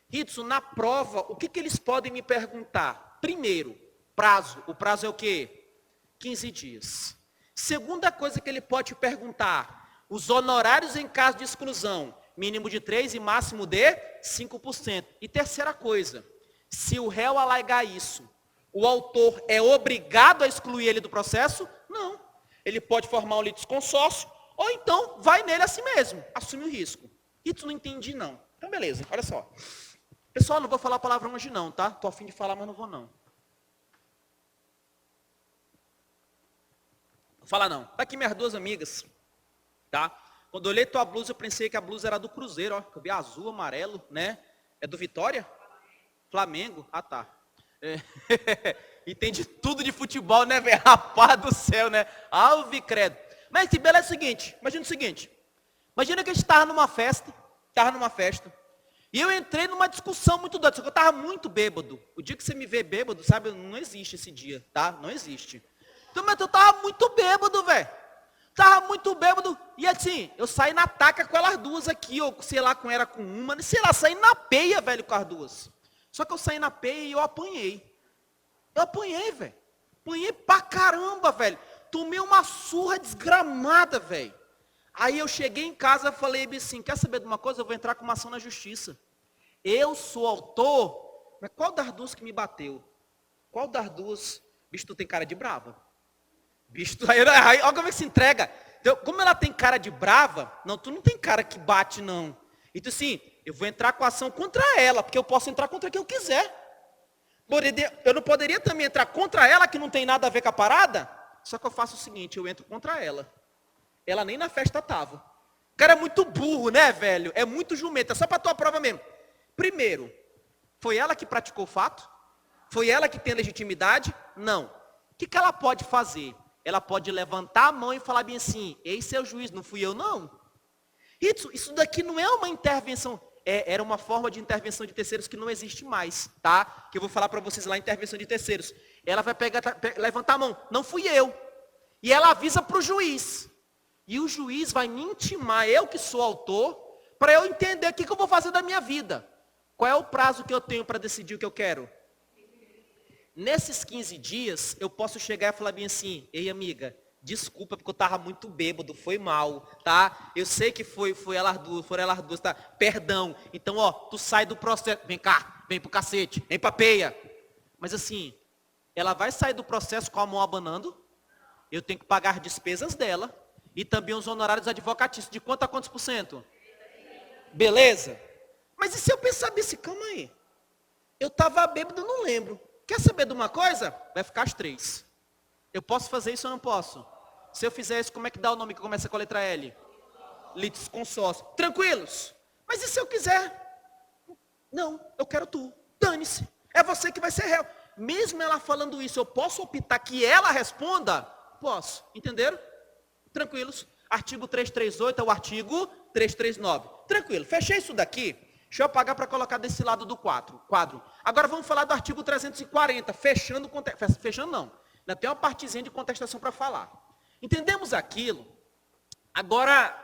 Ritson, na prova, o que eles podem me perguntar? Primeiro, prazo. O prazo é o quê? 15 dias. Segunda coisa que ele pode te perguntar, os honorários em caso de exclusão, mínimo de 3% e máximo de 5%. E terceira coisa, se o réu alegar isso, o autor é obrigado a excluir ele do processo? Não. Ele pode formar um litisconsórcio, ou então vai nele a si mesmo, assume o risco. Isso não entendi não. Então beleza, olha só. Pessoal, não vou falar palavrão hoje não, tá? Tô a fim de falar, mas não vou não. Vou falar não. Tá aqui minhas duas amigas, tá? Quando eu olhei tua blusa, eu pensei que a blusa era do Cruzeiro, ó. Eu vi azul, amarelo, né? É do Vitória? Flamengo? Ah, tá. É. Entende tudo de futebol, né, velho? Rapaz do céu, né? Alve credo. Mas, beleza, é o seguinte. Imagina o seguinte. Imagina que a gente estava numa festa. E eu entrei numa discussão muito doida. Só que eu estava muito bêbado. O dia que você me vê bêbado, sabe? Não existe esse dia, tá? Não existe. Então, mas eu estava muito bêbado, velho. Tava muito bêbado. E assim, eu saí na taca com elas duas aqui. Ou sei lá, era com uma. Sei lá, saí na peia, velho, com as duas. Só que eu saí na peia e eu apanhei. Eu apanhei, velho. Apanhei pra caramba, velho. Tomei uma surra desgramada, velho. Aí eu cheguei em casa e falei assim, quer saber de uma coisa? Eu vou entrar com uma ação na justiça. Eu sou autor, mas qual das duas que me bateu? Qual das duas? Bicho, tu tem cara de brava. Bicho, aí, olha como é que se entrega. Então, como ela tem cara de brava, não, tu não tem cara que bate, não. Então assim, eu vou entrar com a ação contra ela, porque eu posso entrar contra quem eu quiser. Eu não poderia também entrar contra ela, que não tem nada a ver com a parada? Só que eu faço o seguinte, eu entro contra ela. Ela nem na festa estava. O cara é muito burro, né, velho? É muito jumenta, só para tua prova mesmo. Primeiro, foi ela que praticou o fato? Foi ela que tem legitimidade? Não. O que ela pode fazer? Ela pode levantar a mão e falar bem assim, ei, seu juiz, não fui eu não. Isso daqui não é uma intervenção, era uma forma de intervenção de terceiros que não existe mais, tá? Que eu vou falar para vocês lá, intervenção de terceiros. Ela vai levantar a mão, não fui eu. E ela avisa para o juiz. E o juiz vai me intimar, eu que sou autor, para eu entender o que eu vou fazer da minha vida. Qual é o prazo que eu tenho para decidir o que eu quero? Nesses 15 dias, eu posso chegar e falar bem assim, ei amiga, desculpa porque eu estava muito bêbado, foi mal, tá? Eu sei que foram elas duas, tá? Perdão. Então, ó, tu sai do processo, vem cá, vem pro cacete, vem pra peia. Mas assim, ela vai sair do processo com a mão abanando, eu tenho que pagar as despesas dela, e também os honorários advocatícios, de quanto a quantos por cento? Beleza? Mas e se eu pensar assim, calma aí, eu estava bêbado, não lembro. Quer saber de uma coisa? Vai ficar as 3. Eu posso fazer isso ou não posso? Se eu fizer isso, como é que dá o nome que começa com a letra L? Litisconsórcio. Tranquilos? Mas e se eu quiser? Não, eu quero tu. Dane-se. É você que vai ser réu. Mesmo ela falando isso, eu posso optar que ela responda? Posso. Entenderam? Tranquilos. Artigo 338 é o artigo 339. Tranquilo. Fechei isso daqui. Deixa eu apagar para colocar desse lado do quadro. Agora vamos falar do artigo 340. Fechando não. Ainda tem uma partezinha de contestação para falar. Entendemos aquilo? Agora,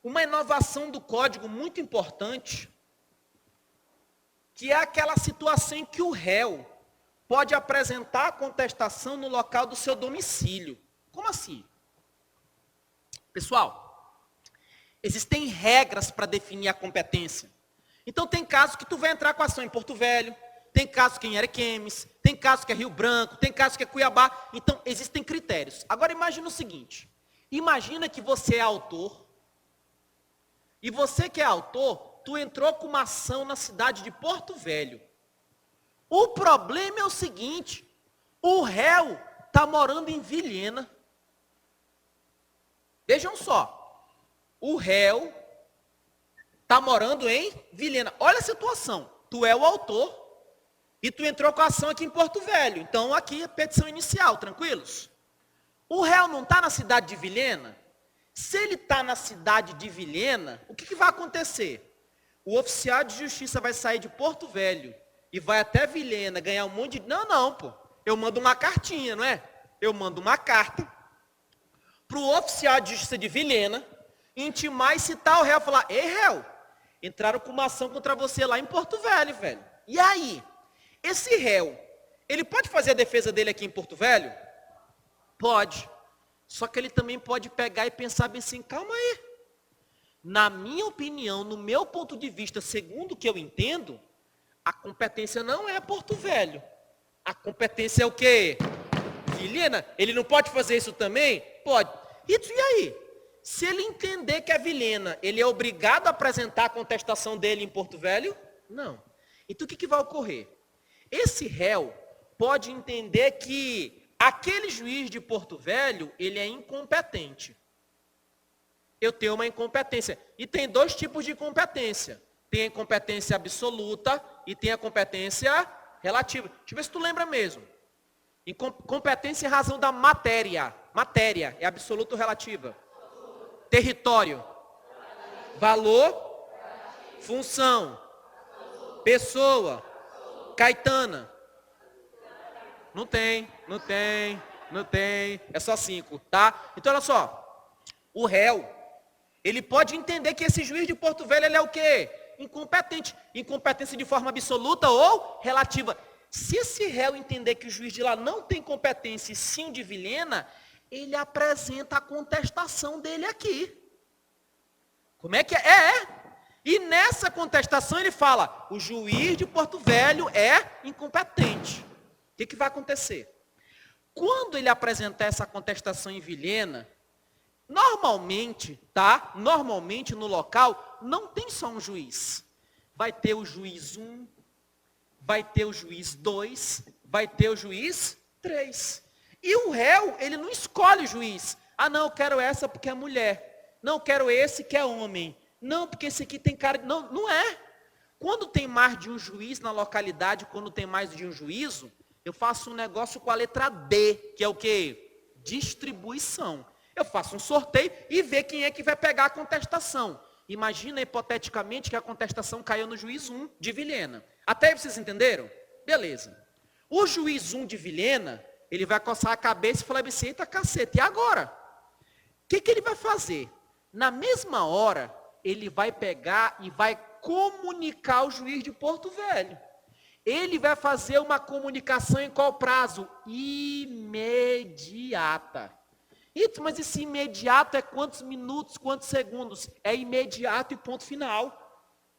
uma inovação do código muito importante, que é aquela situação em que o réu pode apresentar a contestação no local do seu domicílio. Como assim? Pessoal, existem regras para definir a competência. Então tem casos que tu vai entrar com a ação em Porto Velho, tem casos que é em Ariquemes, tem casos que é Rio Branco, tem casos que é Cuiabá. Então existem critérios. Agora imagina o seguinte, imagina que você é autor, e você que é autor, tu entrou com uma ação na cidade de Porto Velho. O problema é o seguinte, o réu está morando em Vilhena. Vejam só, o réu está morando em Vilhena. Olha a situação, tu é o autor e tu entrou com a ação aqui em Porto Velho. Então aqui é petição inicial, tranquilos? O réu não está na cidade de Vilhena? Se ele está na cidade de Vilhena, o que vai acontecer? O oficial de justiça vai sair de Porto Velho e vai até Vilhena ganhar um monte de... Não, pô. Eu mando uma cartinha, não é? Eu mando uma carta para o oficial de justiça de Vilhena intimar e citar o réu. Falar, ei, réu, entraram com uma ação contra você lá em Porto Velho, velho. E aí? Esse réu, ele pode fazer a defesa dele aqui em Porto Velho? Pode. Só que ele também pode pegar e pensar bem assim, calma aí. Na minha opinião, no meu ponto de vista, segundo o que eu entendo, a competência não é Porto Velho. A competência é o quê? Vilhena? Ele não pode fazer isso também? Pode. E aí? Se ele entender que é Vilhena, ele é obrigado a apresentar a contestação dele em Porto Velho? Não. Então o que vai ocorrer? Esse réu pode entender que aquele juiz de Porto Velho, ele é incompetente. Eu tenho uma incompetência. E tem dois tipos de incompetência. Tem a incompetência absoluta e tem a competência relativa. Deixa eu ver se tu lembra mesmo. Competência em razão da matéria. Matéria é absoluta ou relativa? Território. Valor. Função. Pessoa. Caetana. Não tem. É só 5, tá? Então, olha só. O réu, ele pode entender que esse juiz de Porto Velho, ele é o quê? Incompetente. Incompetência de forma absoluta ou relativa. Se esse réu entender que o juiz de lá não tem competência e sim o de Vilhena, ele apresenta a contestação dele aqui. Como é que é? E nessa contestação ele fala, o juiz de Porto Velho é incompetente. O que vai acontecer? Quando ele apresentar essa contestação em Vilhena, normalmente, tá? Normalmente no local não tem só um juiz. Vai ter o juiz 1, vai ter o juiz 2, vai ter o juiz 3. E o réu, ele não escolhe o juiz. Ah, não, eu quero essa porque é mulher. Não, eu quero esse que é homem. Não, porque esse aqui tem cara... Não, não é. Quando tem mais de um juiz na localidade, quando tem mais de um juízo, eu faço um negócio com a letra D, que é o quê? Distribuição. Eu faço um sorteio e ver quem é que vai pegar a contestação. Imagina, hipoteticamente, que a contestação caiu no juiz 1 de Vilhena. Até aí vocês entenderam? Beleza. O juiz 1 de Vilhena, ele vai coçar a cabeça e falar assim, eita cacete, e agora? O que ele vai fazer? Na mesma hora, ele vai pegar e vai comunicar ao juiz de Porto Velho. Ele vai fazer uma comunicação em qual prazo? Imediata. Mas esse imediato é quantos minutos, quantos segundos? É imediato e ponto final.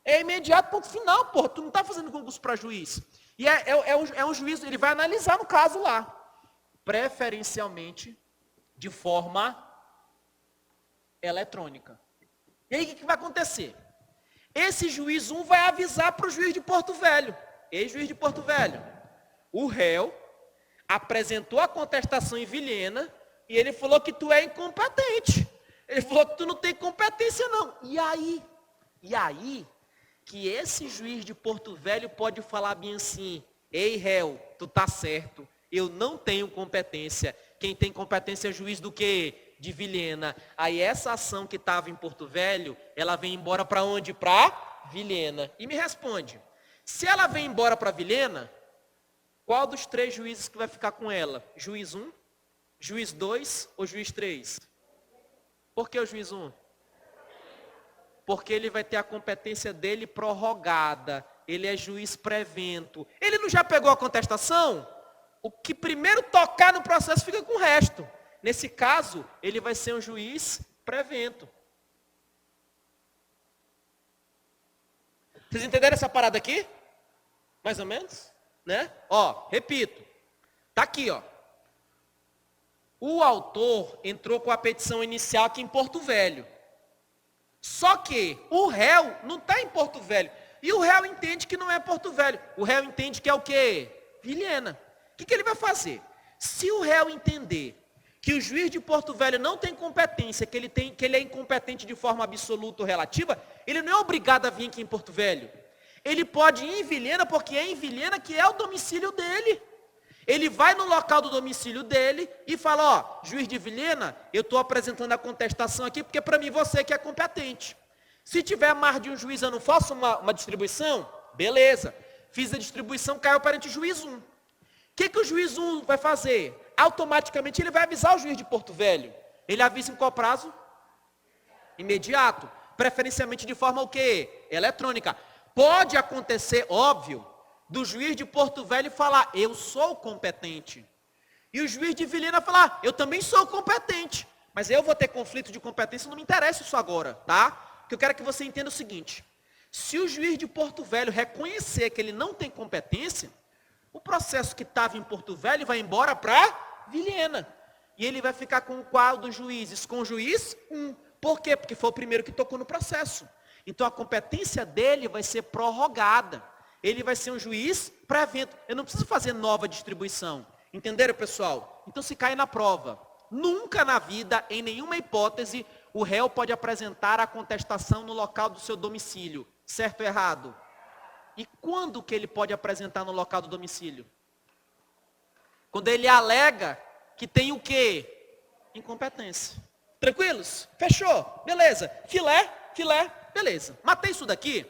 É imediato e ponto final, porra. Tu não está fazendo concurso para juiz. E é um juiz, ele vai analisar no caso lá. Preferencialmente de forma eletrônica. E aí o que vai acontecer? Esse juiz 1 vai avisar para o juiz de Porto Velho. Ei, juiz de Porto Velho, o réu apresentou a contestação em Vilhena e ele falou que tu é incompetente. Ele falou que tu não tem competência não. E aí que esse juiz de Porto Velho pode falar bem assim, ei réu, tu tá certo, eu não tenho competência. Quem tem competência é juiz do quê? De Vilhena. Aí essa ação que estava em Porto Velho, ela vem embora para onde? Para Vilhena. E me responde, se ela vem embora para Vilhena, qual dos 3 juízes que vai ficar com ela? Juiz 1, juiz 2 ou juiz 3? Por que o juiz 1? Porque ele vai ter a competência dele prorrogada. Ele é juiz prevento. Ele não já pegou a contestação? O que primeiro tocar no processo fica com o resto. Nesse caso, ele vai ser um juiz prevento. Vocês entenderam essa parada aqui? Mais ou menos? Né? Ó, repito. Tá aqui, ó. O autor entrou com a petição inicial aqui em Porto Velho. Só que o réu não está em Porto Velho. E o réu entende que não é Porto Velho. O réu entende que é o quê? Vilhena. O que ele vai fazer? Se o réu entender que o juiz de Porto Velho não tem competência, que ele é incompetente de forma absoluta ou relativa, ele não é obrigado a vir aqui em Porto Velho. Ele pode ir em Vilhena, porque é em Vilhena que é o domicílio dele. Ele vai no local do domicílio dele e fala, ó, juiz de Vilhena, eu estou apresentando a contestação aqui porque para mim você que é competente. Se tiver mais de um juiz, eu não faço uma distribuição? Beleza. Fiz a distribuição, caiu perante o juiz 1. O que o juiz 1 vai fazer? Automaticamente ele vai avisar o juiz de Porto Velho. Ele avisa em qual prazo? Imediato. Preferencialmente de forma o quê? Eletrônica. Pode acontecer, óbvio, do juiz de Porto Velho falar, eu sou competente. E o juiz de Vilhena falar, eu também sou competente. Mas eu vou ter conflito de competência, não me interessa isso agora, tá? Porque eu quero que você entenda o seguinte. Se o juiz de Porto Velho reconhecer que ele não tem competência, o processo que estava em Porto Velho vai embora para Vilhena. E ele vai ficar com qual dos juízes? Com o juiz 1. Por quê? Porque foi o primeiro que tocou no processo. Então a competência dele vai ser prorrogada. Ele vai ser um juiz para evento. Eu não preciso fazer nova distribuição. Entenderam, pessoal? Então se cai na prova. Nunca na vida, em nenhuma hipótese, o réu pode apresentar a contestação no local do seu domicílio. Certo ou errado? E quando que ele pode apresentar no local do domicílio? Quando ele alega que tem o quê? Incompetência. Tranquilos? Fechou? Beleza. Filé, beleza. Matei isso daqui.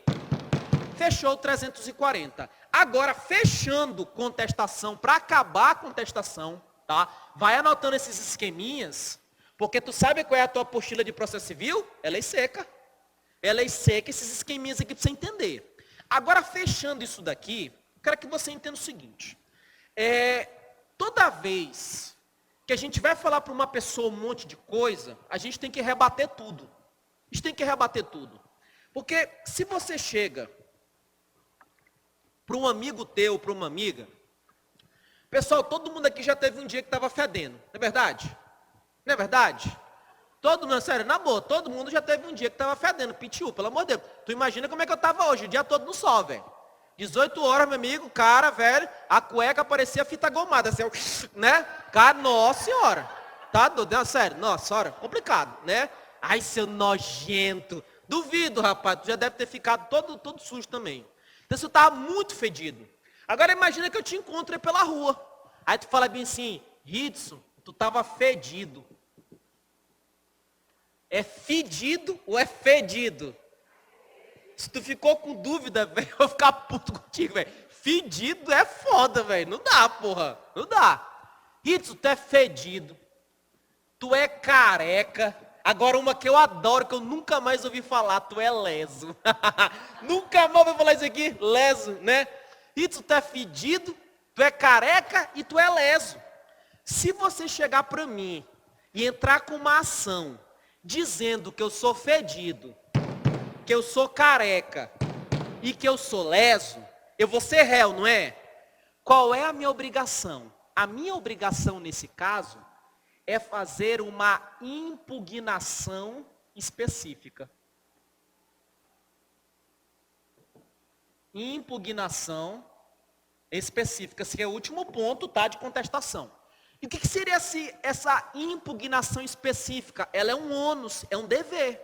Fechou 340. Agora, fechando contestação, para acabar a contestação, tá? Vai anotando esses esqueminhas, porque tu sabe qual é a tua apostila de processo civil? É lei seca. É lei seca, esses esqueminhas aqui para você entender. Agora, fechando isso daqui, quero que você entenda o seguinte. Toda vez que a gente vai falar para uma pessoa um monte de coisa, a gente tem que rebater tudo. A gente tem que rebater tudo. Porque se você chega para um amigo teu, para uma amiga, pessoal, todo mundo aqui já teve um dia que estava fedendo, não é verdade? Não é verdade? Todo mundo, sério, na boa, todo mundo já teve um dia que estava fedendo, pitiu, pelo amor de Deus. Tu imagina como é que eu estava hoje, o dia todo no sol, velho. 18 horas, meu amigo, cara, velho, a cueca parecia fita gomada, assim, né? Cara, nossa senhora, tá doido, não, sério, nossa senhora, complicado, né? Ai, seu nojento. Duvido, rapaz, tu já deve ter ficado todo sujo também. Então você estava muito fedido. Agora imagina que eu te encontrei pela rua. Aí tu fala bem assim, Ridson, tu estava fedido. É fedido ou é fedido? Se tu ficou com dúvida, velho, eu vou ficar puto contigo, velho. Fedido é foda, velho. Não dá, porra. Não dá. Ridson, tu é fedido. Tu é careca. Agora uma que eu adoro, que eu nunca mais ouvi falar, tu é leso. Nunca mais ouvi falar isso aqui, leso, né? Ridson, tu é fedido, tu é careca e tu é leso. Se você chegar para mim e entrar com uma ação dizendo que eu sou fedido, que eu sou careca e que eu sou leso, eu vou ser réu, não é? Qual é a minha obrigação? A minha obrigação nesse caso é fazer uma impugnação específica. Impugnação específica, esse é o último ponto, tá, de contestação. E o que seria essa impugnação específica? Ela é um ônus, é um dever.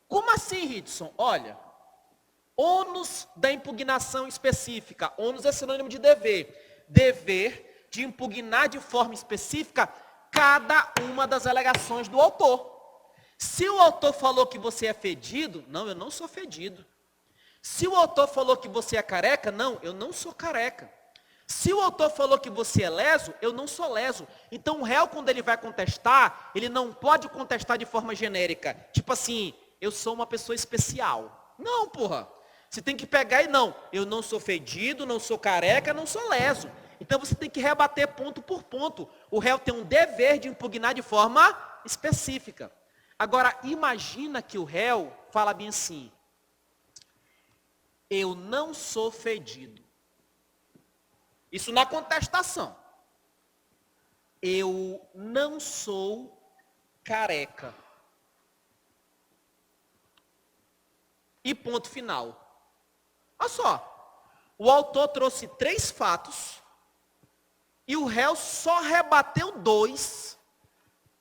Como assim, Ridson? Olha, ônus da impugnação específica. Ônus é sinônimo de dever. Dever de impugnar de forma específica cada uma das alegações do autor. Se o autor falou que você é fedido, não, eu não sou fedido. Se o autor falou que você é careca, não, eu não sou careca. Se o autor falou que você é leso, eu não sou leso. Então o réu, quando ele vai contestar, ele não pode contestar de forma genérica. Tipo assim, eu sou uma pessoa especial. Não, porra. Você tem que pegar e não. Eu não sou fedido, não sou careca, não sou leso. Então você tem que rebater ponto por ponto. O réu tem um dever de impugnar de forma específica. Agora, imagina que o réu fala bem assim, eu não sou fedido. Isso na contestação. Eu não sou careca. E ponto final. Olha só. O autor trouxe 3 fatos e o réu só rebateu 2.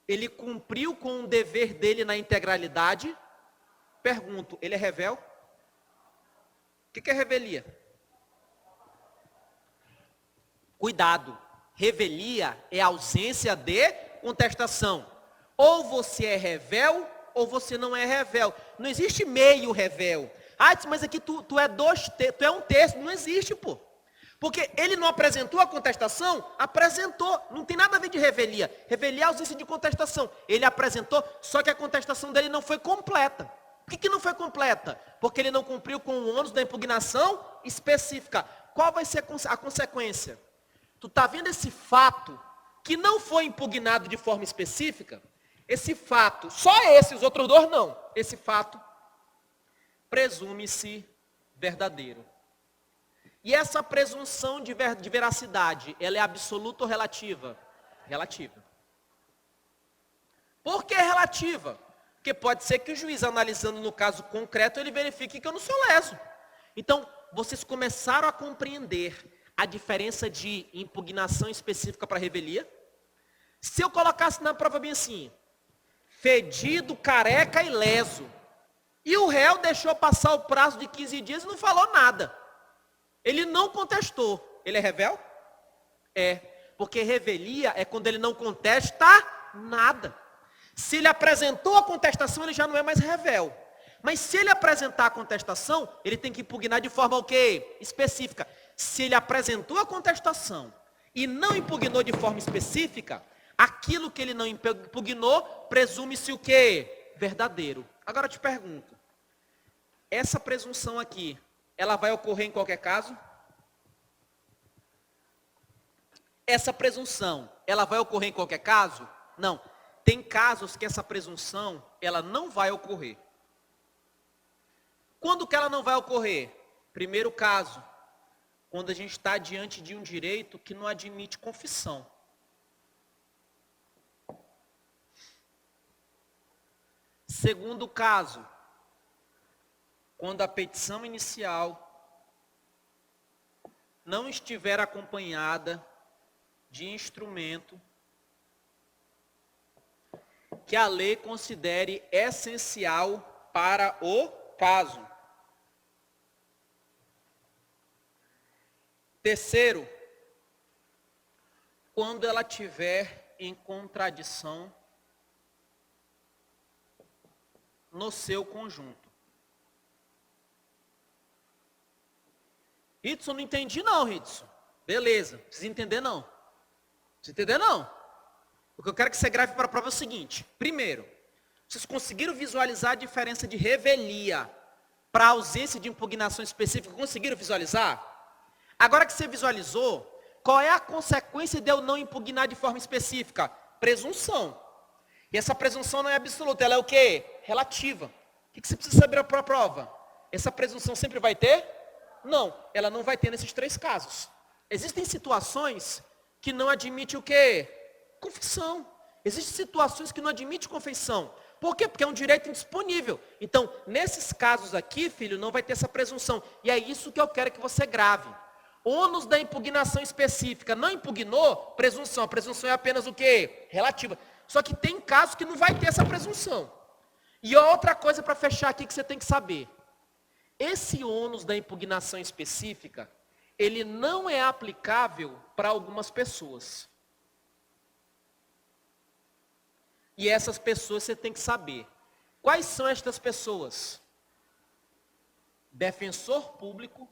Ele cumpriu com o dever dele na integralidade. Pergunto, ele é revel? O que é revelia? Cuidado. Revelia é ausência de contestação. Ou você é revel, ou você não é revel. Não existe meio revel. Ah, mas aqui tu é um terço. Não existe, pô. Porque ele não apresentou a contestação? Apresentou. Não tem nada a ver de revelia. Revelia é ausência de contestação. Ele apresentou, só que a contestação dele não foi completa. Por que não foi completa? Porque ele não cumpriu com o ônus da impugnação específica. Qual vai ser a consequência? Tu está vendo esse fato que não foi impugnado de forma específica? Esse fato, só esse, os outros dois não. Esse fato presume-se verdadeiro. E essa presunção de veracidade, ela é absoluta ou relativa? Relativa. Por que relativa? Porque pode ser que o juiz, analisando no caso concreto, ele verifique que eu não sou leso. Então, vocês começaram a compreender a diferença de impugnação específica para revelia? Se eu colocasse na prova bem assim, fedido, careca e leso, e o réu deixou passar o prazo de 15 dias e não falou nada. Ele não contestou. Ele é revel? É. Porque revelia é quando ele não contesta nada. Se ele apresentou a contestação, ele já não é mais revel. Mas se ele apresentar a contestação, ele tem que impugnar de forma o quê? Específica. Se ele apresentou a contestação e não impugnou de forma específica, aquilo que ele não impugnou, presume-se o quê? Verdadeiro. Agora eu te pergunto, essa presunção aqui, ela vai ocorrer em qualquer caso? Essa presunção, ela vai ocorrer em qualquer caso? Não. Tem casos que essa presunção, ela não vai ocorrer. Quando que ela não vai ocorrer? Primeiro caso, quando a gente está diante de um direito que não admite confissão. Segundo caso, quando a petição inicial não estiver acompanhada de instrumento que a lei considere essencial para o caso. Terceiro, quando ela tiver em contradição no seu conjunto. Ritson, não entendi não, Ritson. Beleza, não precisa entender não. Precisa entender não. O que eu quero que você grave para a prova é o seguinte. Primeiro, vocês conseguiram visualizar a diferença de revelia para ausência de impugnação específica? Conseguiram visualizar? Agora que você visualizou, qual é a consequência de eu não impugnar de forma específica? Presunção. E essa presunção não é absoluta, ela é o quê? Relativa. O que você precisa saber para a prova? Essa presunção sempre vai ter? Não, ela não vai ter nesses três casos. Existem situações que não admitem o quê? Confissão. Existem situações que não admitem confissão. Por quê? Porque é um direito indisponível. Então, nesses casos aqui, filho, não vai ter essa presunção. E é isso que eu quero que você grave. Ônus da impugnação específica. Não impugnou, presunção. A presunção é apenas o quê? Relativa. Só que tem casos que não vai ter essa presunção. E outra coisa para fechar aqui que você tem que saber. Esse ônus da impugnação específica, ele não é aplicável para algumas pessoas. E essas pessoas você tem que saber. Quais são estas pessoas? Defensor público,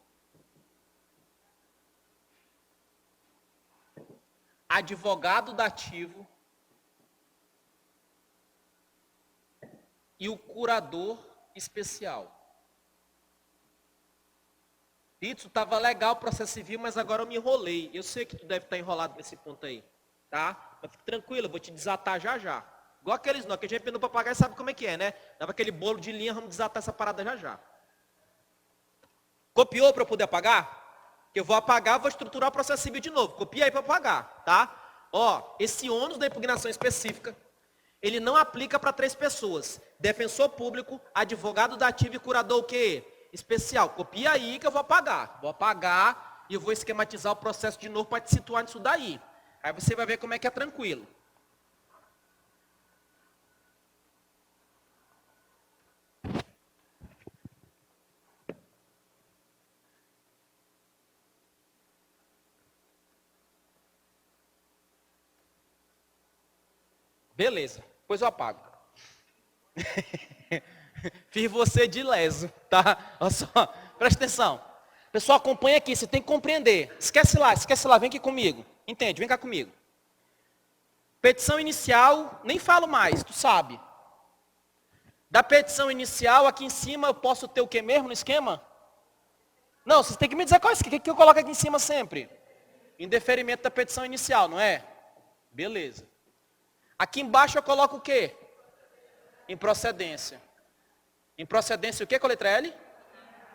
advogado dativo e o curador especial. Isso estava legal o processo civil, mas agora eu me enrolei. Eu sei que tu deve estar enrolado nesse ponto aí, tá? Mas fique tranquilo, eu vou te desatar já já. Igual aqueles nó, que a gente pendeu papagaio sabe como é que é, né? Dava aquele bolo de linha, vamos desatar essa parada já já. Copiou para eu poder apagar? Que eu vou apagar, vou estruturar o processo civil de novo. Copia aí para apagar, tá? Ó, esse ônus da impugnação específica, ele não aplica para três pessoas. Defensor público, advogado dativo e curador o quê? Especial. Copia aí que eu vou apagar. Vou apagar e eu vou esquematizar o processo de novo para te situar nisso daí. Aí você vai ver como é que é tranquilo. Beleza, depois eu apago. Fiz você de leso, tá? Olha só, presta atenção. Pessoal, acompanha aqui, você tem que compreender. Esquece lá, vem aqui comigo. Entende, vem cá comigo. Petição inicial, nem falo mais, tu sabe. Da petição inicial, aqui em cima eu posso ter o que mesmo no esquema? Não, vocês têm que me dizer qual é o que eu coloco aqui em cima sempre. Indeferimento da petição inicial, não é? Beleza. Aqui embaixo eu coloco o quê? Improcedência. Improcedência o quê com a letra L?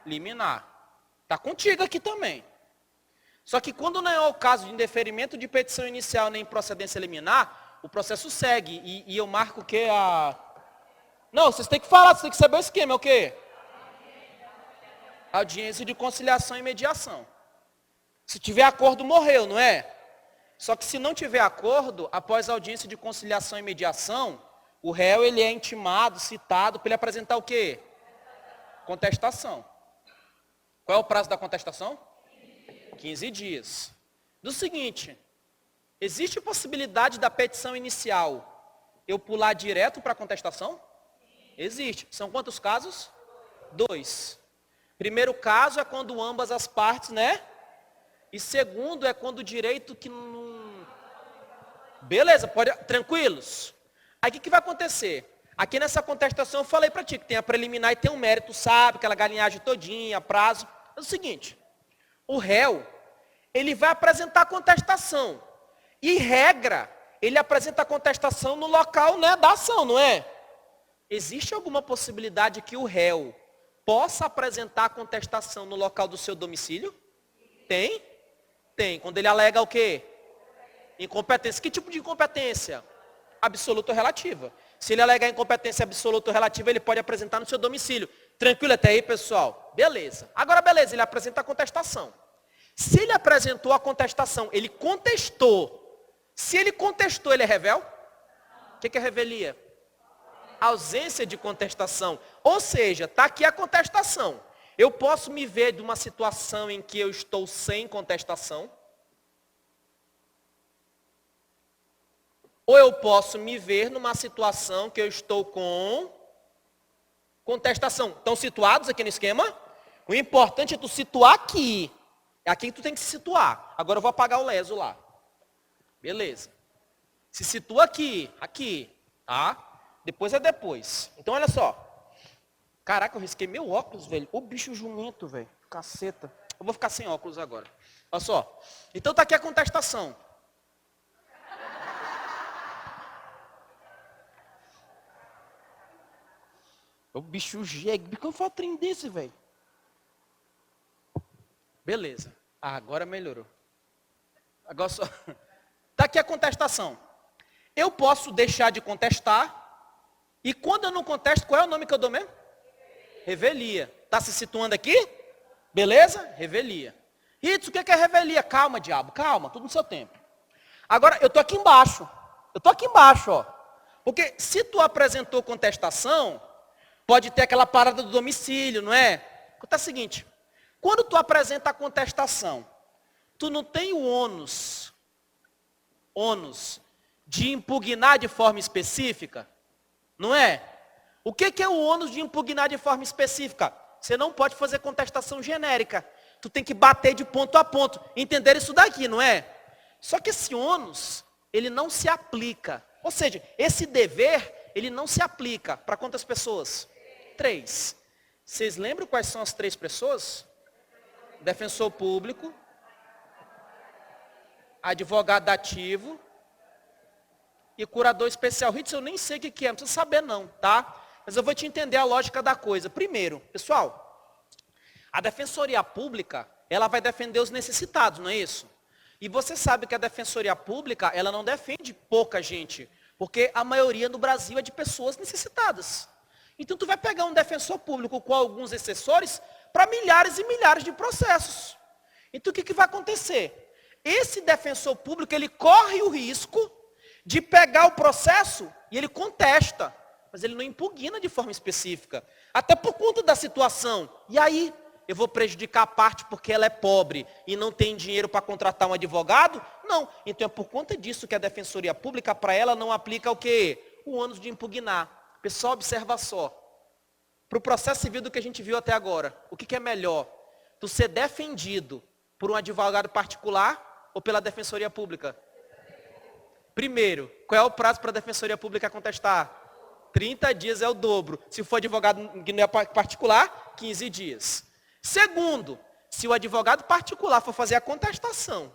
Liminar. Está contigo aqui também. Só que quando não é o caso de indeferimento de petição inicial nem improcedência liminar, o processo segue. E eu marco o quê? Não, vocês têm que falar, vocês têm que saber o esquema, é o quê? Audiência de conciliação e mediação. Se tiver acordo, morreu, não é? Só que se não tiver acordo, após a audiência de conciliação e mediação, o réu ele é intimado, citado, para ele apresentar o quê? Contestação. Qual é o prazo da contestação? 15 dias. Do seguinte, existe possibilidade da petição inicial eu pular direto para a contestação? Existe. São quantos casos? 2. Primeiro caso é quando ambas as partes, né? E segundo é quando o direito que não... Beleza, pode... Tranquilos. Aí o que vai acontecer? Aqui nessa contestação eu falei para ti que tem a preliminar e tem um mérito, sabe? Aquela galinhagem todinha, prazo. É o seguinte, o réu, ele vai apresentar a contestação. E regra, ele apresenta a contestação no local, né, da ação, não é? Existe alguma possibilidade que o réu possa apresentar a contestação no local do seu domicílio? Tem? Tem. Quando ele alega o quê? Incompetência. Que tipo de incompetência? Absoluta ou relativa. Se ele alegar incompetência absoluta ou relativa, ele pode apresentar no seu domicílio. Tranquilo até aí, pessoal? Beleza. Agora, beleza, ele apresenta a contestação. Se ele apresentou a contestação, ele contestou. Se ele contestou, ele é revel? O que é revelia? Ausência de contestação. Ou seja, está aqui a contestação. Eu posso me ver de uma situação em que eu estou sem contestação. Ou eu posso me ver numa situação que eu estou com contestação. Estão situados aqui no esquema? O importante é tu situar aqui. É aqui que tu tem que se situar. Agora eu vou apagar o leso lá. Beleza. Se situa aqui, tá? Depois é depois. Então olha só. Caraca, eu risquei meu óculos, velho. Ô bicho jumento, velho. Caceta. Eu vou ficar sem óculos agora. Olha só. Então tá aqui a contestação. O bicho jegue. Por que eu faço trem desse, velho? Beleza. Agora melhorou. Agora só. Tá aqui a contestação. Eu posso deixar de contestar. E quando eu não contesto, qual é o nome que eu dou mesmo? Revelia. Tá se situando aqui? Beleza? Revelia. Ritz, o que é revelia? Calma, diabo. Calma. Tudo no seu tempo. Agora, eu tô aqui embaixo. Ó. Porque se tu apresentou contestação... Pode ter aquela parada do domicílio, não é? Acontece o seguinte, quando tu apresenta a contestação, tu não tem o ônus de impugnar de forma específica, não é? O que é o ônus de impugnar de forma específica? Você não pode fazer contestação genérica. Tu tem que bater de ponto a ponto. Entender isso daqui, não é? Só que esse ônus, ele não se aplica. Ou seja, esse dever, ele não se aplica para quantas pessoas? 3. Vocês lembram quais são as 3 pessoas? Defensor público, advogado dativo e curador especial. Ritz, eu nem sei o que é, não precisa saber não, tá? Mas eu vou te entender a lógica da coisa. Primeiro, pessoal, a defensoria pública, ela vai defender os necessitados, não é isso? E você sabe que a defensoria pública, ela não defende pouca gente, porque a maioria no Brasil é de pessoas necessitadas. Então, tu vai pegar um defensor público com alguns assessores para milhares e milhares de processos. Então, o que vai acontecer? Esse defensor público, ele corre o risco de pegar o processo e ele contesta, mas ele não impugna de forma específica. Até por conta da situação. E aí, eu vou prejudicar a parte porque ela é pobre e não tem dinheiro para contratar um advogado? Não. Então é por conta disso que a Defensoria Pública, para ela, não aplica o quê? O ônus de impugnar. Pessoal, observa só. Para o processo civil do que a gente viu até agora, o que é melhor? Tu ser defendido por um advogado particular ou pela Defensoria Pública? Primeiro, qual é o prazo para a Defensoria Pública contestar? 30 dias é o dobro. Se for advogado que não é particular, 15 dias. Segundo, se o advogado particular for fazer a contestação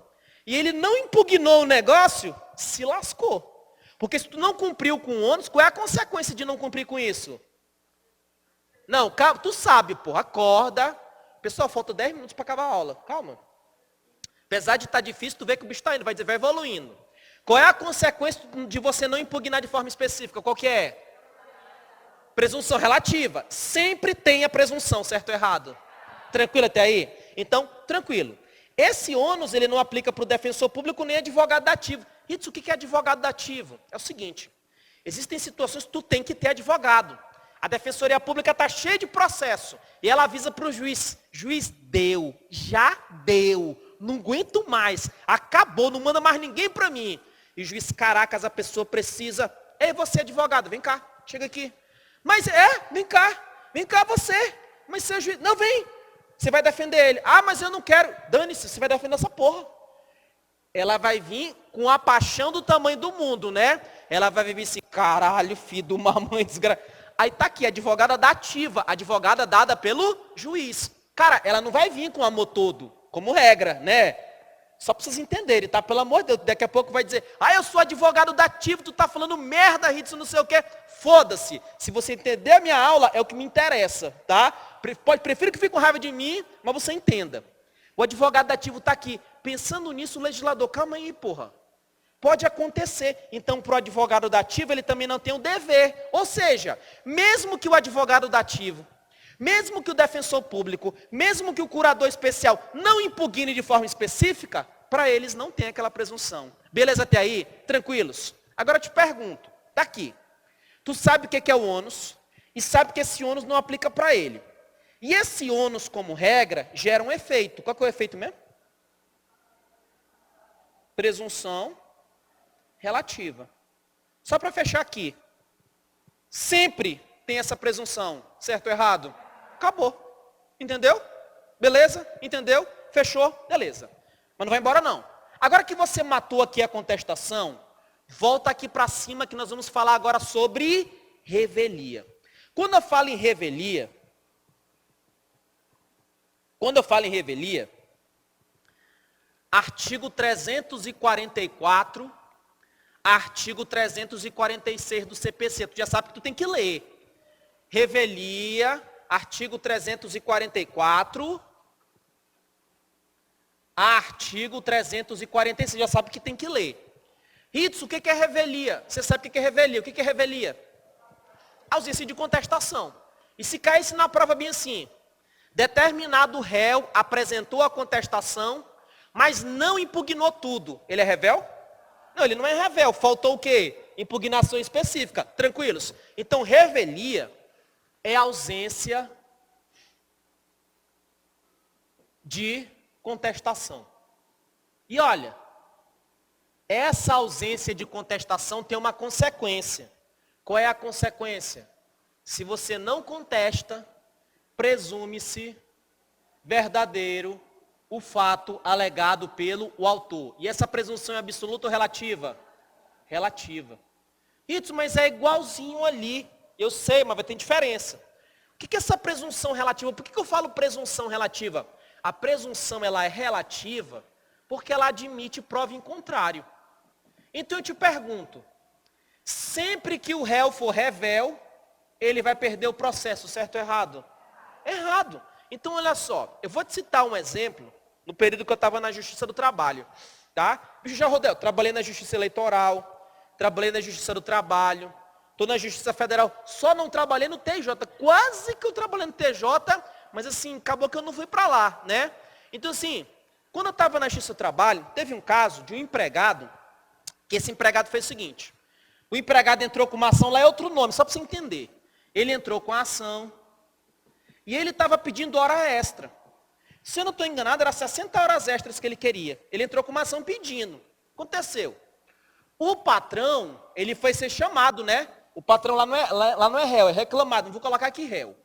e ele não impugnou o negócio, se lascou. Porque se tu não cumpriu com o ônus, qual é a consequência de não cumprir com isso? Não, tu sabe, porra, acorda. Pessoal, falta 10 minutos para acabar a aula. Calma. Apesar de estar difícil, tu vê que o bicho está indo, vai evoluindo. Qual é a consequência de você não impugnar de forma específica? Qual que é? Presunção relativa. Sempre tem a presunção, certo ou errado? Tranquilo até aí? Então, tranquilo. Esse ônus, ele não aplica para o defensor público nem advogado dativo. Isso, o que é advogado dativo? É o seguinte, existem situações que tu tem que ter advogado. A Defensoria Pública está cheia de processo. E ela avisa para o juiz. Juiz, deu, já deu. Não aguento mais. Acabou, não manda mais ninguém para mim. E o juiz, caracas, a pessoa precisa. Ei, você advogado, vem cá, chega aqui. Mas vem cá você. Mas você é juiz. Não, vem. Você vai defender ele. Ah, mas eu não quero. Dane-se, você vai defender essa porra. Ela vai vir com a paixão do tamanho do mundo, né? Ela vai vir assim, caralho, filho de uma mãe desgraçada. Aí tá aqui, advogada dativa, advogada dada pelo juiz. Cara, ela não vai vir com o amor todo, como regra, né? Só para vocês entenderem, tá? Pelo amor de Deus, daqui a pouco vai dizer, eu sou advogado dativo, tu tá falando merda, Ritson, não sei o quê. Foda-se. Se você entender a minha aula, é o que me interessa, tá? Prefiro que fique com raiva de mim, mas você entenda. O advogado dativo tá aqui. Pensando nisso, o legislador, calma aí, porra. Pode acontecer. Então, para o advogado dativo, ele também não tem o dever. Ou seja, mesmo que o advogado dativo, mesmo que o defensor público, mesmo que o curador especial não impugne de forma específica, para eles não tem aquela presunção. Beleza até aí? Tranquilos? Agora eu te pergunto, daqui, tu sabe o que é o ônus e sabe que esse ônus não aplica para ele. E esse ônus, como regra, gera um efeito. Qual que é o efeito mesmo? Presunção relativa. Só para fechar aqui. Sempre tem essa presunção, certo ou errado? Acabou. Entendeu? Beleza? Entendeu? Fechou? Beleza. Mas não vai embora não. Agora que você matou aqui a contestação, volta aqui para cima que nós vamos falar agora sobre revelia. Quando eu falo em revelia, artigo 344, artigo 346 do CPC, tu já sabe que tu tem que ler. Revelia, artigo 344, artigo 346, já sabe que tem que ler. Ritson, o que é revelia? Você sabe o que é revelia? O que é revelia? Ausência de contestação. E se caísse na prova bem assim, determinado réu apresentou a contestação, mas não impugnou tudo. Ele é revel? Não, ele não é revel. Faltou o quê? Impugnação específica. Tranquilos? Então, revelia é ausência de contestação. E olha, essa ausência de contestação tem uma consequência. Qual é a consequência? Se você não contesta, presume-se verdadeiro o fato alegado pelo autor. E essa presunção é absoluta ou relativa? Relativa. Isso, mas é igualzinho ali. Eu sei, mas vai ter diferença. O que é essa presunção relativa? Por que eu falo presunção relativa? A presunção ela é relativa porque ela admite prova em contrário. Então eu te pergunto, sempre que o réu for revel, ele vai perder o processo, certo ou errado? Errado. Então olha só, eu vou te citar um exemplo no período que eu estava na Justiça do Trabalho. Tá? Bicho, já rodei, trabalhei na Justiça Eleitoral, trabalhei na Justiça do Trabalho, estou na Justiça Federal, só não trabalhei no TJ, quase que eu trabalhei no TJ, mas assim, acabou que eu não fui para lá, né? Então assim, quando eu estava na Justiça do Trabalho, teve um caso de um empregado, que esse empregado fez o seguinte, o empregado entrou com uma ação, lá é outro nome, só para você entender. Ele entrou com a ação, e ele estava pedindo hora extra. Se eu não estou enganado, era 60 horas extras que ele queria. Ele entrou com uma ação pedindo. Aconteceu. O patrão, ele foi ser chamado, né? O patrão lá não é réu, é reclamado. Não vou colocar aqui réu.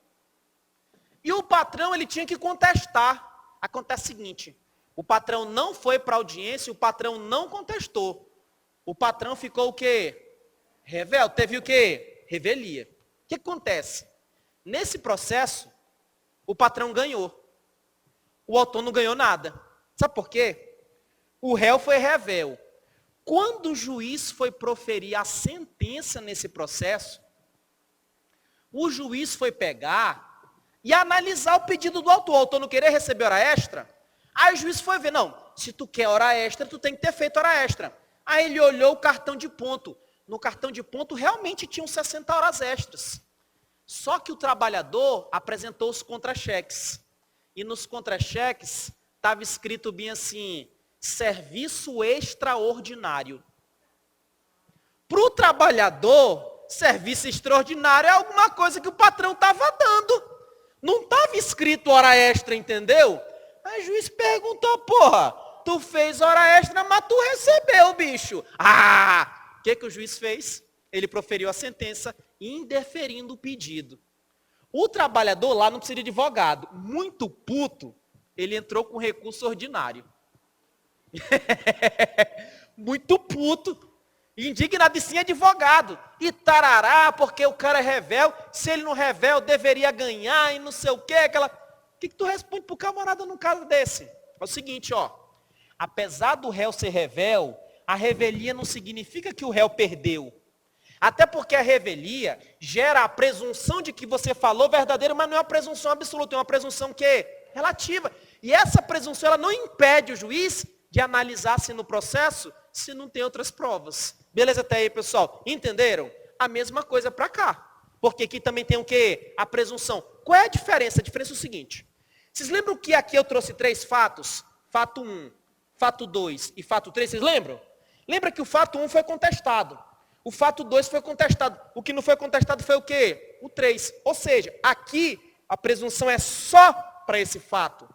E o patrão, ele tinha que contestar. Acontece o seguinte, o patrão não foi para a audiência, o patrão não contestou. O patrão ficou o quê? Rebelde. Teve o quê? Revelia. O que acontece? Nesse processo, o patrão ganhou. O autor não ganhou nada. Sabe por quê? O réu foi revel. Quando o juiz foi proferir a sentença nesse processo, o juiz foi pegar e analisar o pedido do autor. O autor não queria receber hora extra. Aí o juiz foi ver, não, se tu quer hora extra, tu tem que ter feito hora extra. Aí ele olhou o cartão de ponto. No cartão de ponto realmente tinham 60 horas extras. Só que o trabalhador apresentou os contra-cheques. E nos contra-cheques estava escrito bem assim, serviço extraordinário. Para o trabalhador, serviço extraordinário é alguma coisa que o patrão estava dando. Não estava escrito hora extra, entendeu? Aí o juiz perguntou, porra, tu fez hora extra, mas tu recebeu, bicho. O que o juiz fez? Ele proferiu a sentença, indeferindo o pedido. O trabalhador lá não precisa de advogado. Muito puto, ele entrou com recurso ordinário. Muito puto. Indignado, e sim advogado. E tarará, porque o cara é revel. Se ele não revel, deveria ganhar e não sei o quê. O que tu responde pro camarada num caso desse? É o seguinte, ó. Apesar do réu ser revel, a revelia não significa que o réu perdeu. Até porque a revelia gera a presunção de que você falou verdadeiro, mas não é uma presunção absoluta, é uma presunção que relativa. E essa presunção ela não impede o juiz de analisar se no processo se não tem outras provas. Beleza até aí, pessoal? Entenderam? A mesma coisa para cá. Porque aqui também tem o quê? A presunção. Qual é a diferença? A diferença é o seguinte. Vocês lembram que aqui eu trouxe 3 fatos? Fato 1, fato 2 e fato 3, vocês lembram? Lembra que o fato 1 foi contestado. O fato 2 foi contestado. O que não foi contestado foi o quê? O 3. Ou seja, aqui a presunção é só para esse fato.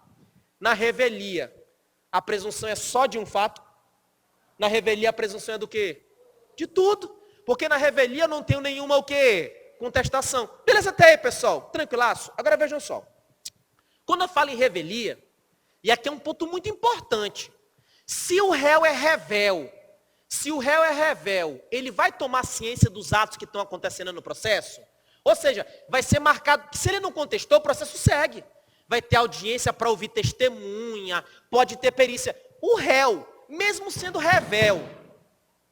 Na revelia, a presunção é só de um fato. Na revelia a presunção é do quê? De tudo. Porque na revelia eu não tenho nenhuma o quê? Contestação. Beleza até aí, pessoal? Tranquilaço? Agora vejam só. Quando eu falo em revelia, e aqui é um ponto muito importante. Se o réu é revel, ele vai tomar ciência dos atos que estão acontecendo no processo? Ou seja, vai ser marcado, se ele não contestou, o processo segue. Vai ter audiência para ouvir testemunha, pode ter perícia. O réu, mesmo sendo revel,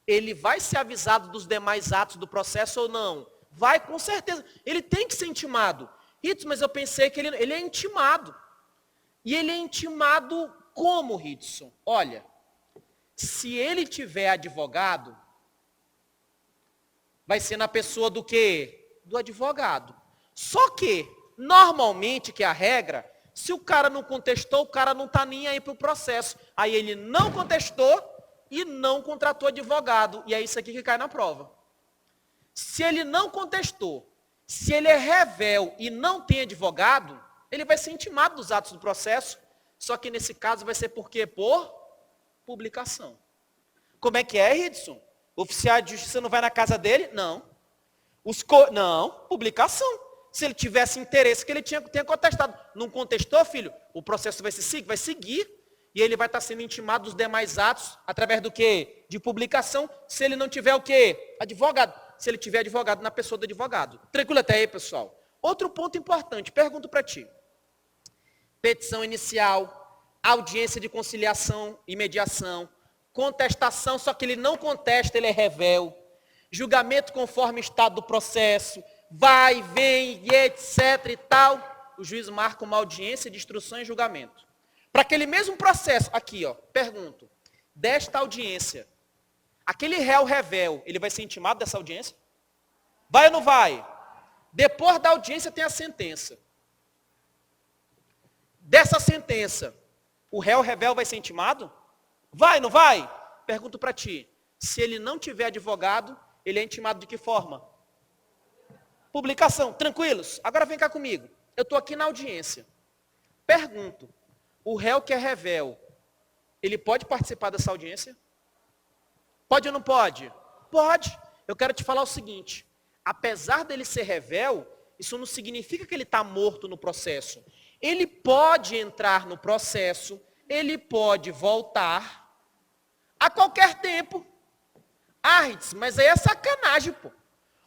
ele vai ser avisado dos demais atos do processo ou não? Vai, com certeza. Ele tem que ser intimado. Ritz, mas eu pensei que ele é intimado. E ele é intimado como, Ritson? Olha, se ele tiver advogado, vai ser na pessoa do quê? Do advogado. Só que, normalmente, que é a regra, se o cara não contestou, o cara não está nem aí para o processo. Aí ele não contestou e não contratou advogado. E é isso aqui que cai na prova. Se ele não contestou, se ele é revel e não tem advogado, ele vai ser intimado dos atos do processo. Só que nesse caso vai ser por quê? Por publicação. Como é que é, Ridson? O oficial de justiça não vai na casa dele? Não. Não, publicação. Se ele tivesse interesse, que ele tenha contestado. Não contestou, filho? O processo vai seguir. E ele vai estar sendo intimado dos demais atos, através do quê? De publicação, se ele não tiver o quê? Advogado. Se ele tiver advogado, na pessoa do advogado. Tranquilo até aí, pessoal? Outro ponto importante, pergunto para ti. Petição inicial, audiência de conciliação e mediação, contestação, só que ele não contesta, ele é revel. Julgamento conforme estado do processo, vai, vem, e etc e tal. O juiz marca uma audiência de instrução e julgamento. Para aquele mesmo processo, aqui, ó, pergunto, desta audiência, aquele réu revel, ele vai ser intimado dessa audiência? Vai ou não vai? Depois da audiência tem a sentença. Dessa sentença, o réu revel vai ser intimado? Vai ou não vai? Pergunto para ti, se ele não tiver advogado, ele é intimado de que forma? Publicação, tranquilos? Agora vem cá comigo. Eu estou aqui na audiência. Pergunto, o réu que é revel, ele pode participar dessa audiência? Pode ou não pode? Pode. Eu quero te falar o seguinte, apesar dele ser revel, isso não significa que ele está morto no processo. Ele pode entrar no processo, ele pode voltar a qualquer tempo. Mas aí é sacanagem, pô.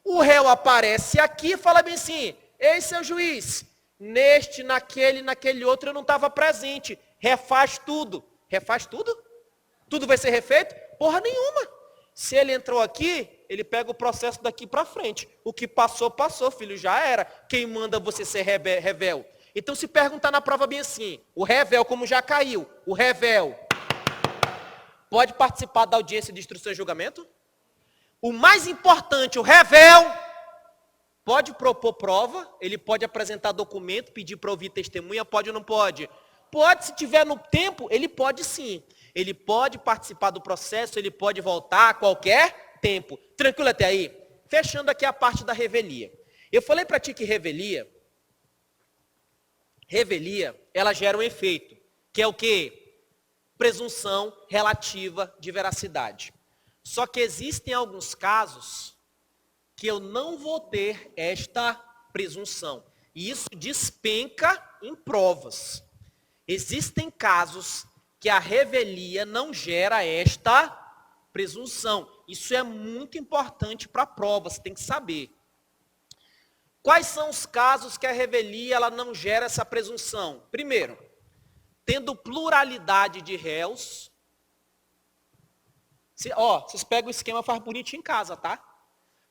O réu aparece aqui e fala bem assim, ei, seu juiz, neste, naquele outro eu não estava presente. Refaz tudo. Refaz tudo? Tudo vai ser refeito? Porra nenhuma. Se ele entrou aqui, ele pega o processo daqui para frente. O que passou, passou, filho, já era. Quem manda você ser revel? Então se perguntar na prova bem assim, o revel, como já caiu, o revel pode participar da audiência de instrução e julgamento? O mais importante, o revel pode propor prova, ele pode apresentar documento, pedir para ouvir testemunha, pode ou não pode? Pode, se tiver no tempo, ele pode sim. Ele pode participar do processo, ele pode voltar a qualquer tempo. Tranquilo até aí? Fechando aqui a parte da revelia. Eu falei para ti que revelia, ela gera um efeito, que é o quê? Presunção relativa de veracidade. Só que existem alguns casos que eu não vou ter esta presunção. E isso despenca em provas. Existem casos que a revelia não gera esta presunção. Isso é muito importante para a prova, você tem que saber. Quais são os casos que a revelia ela não gera essa presunção? Primeiro, tendo pluralidade de réus. Vocês pegam o esquema e faz bonitinho em casa, tá?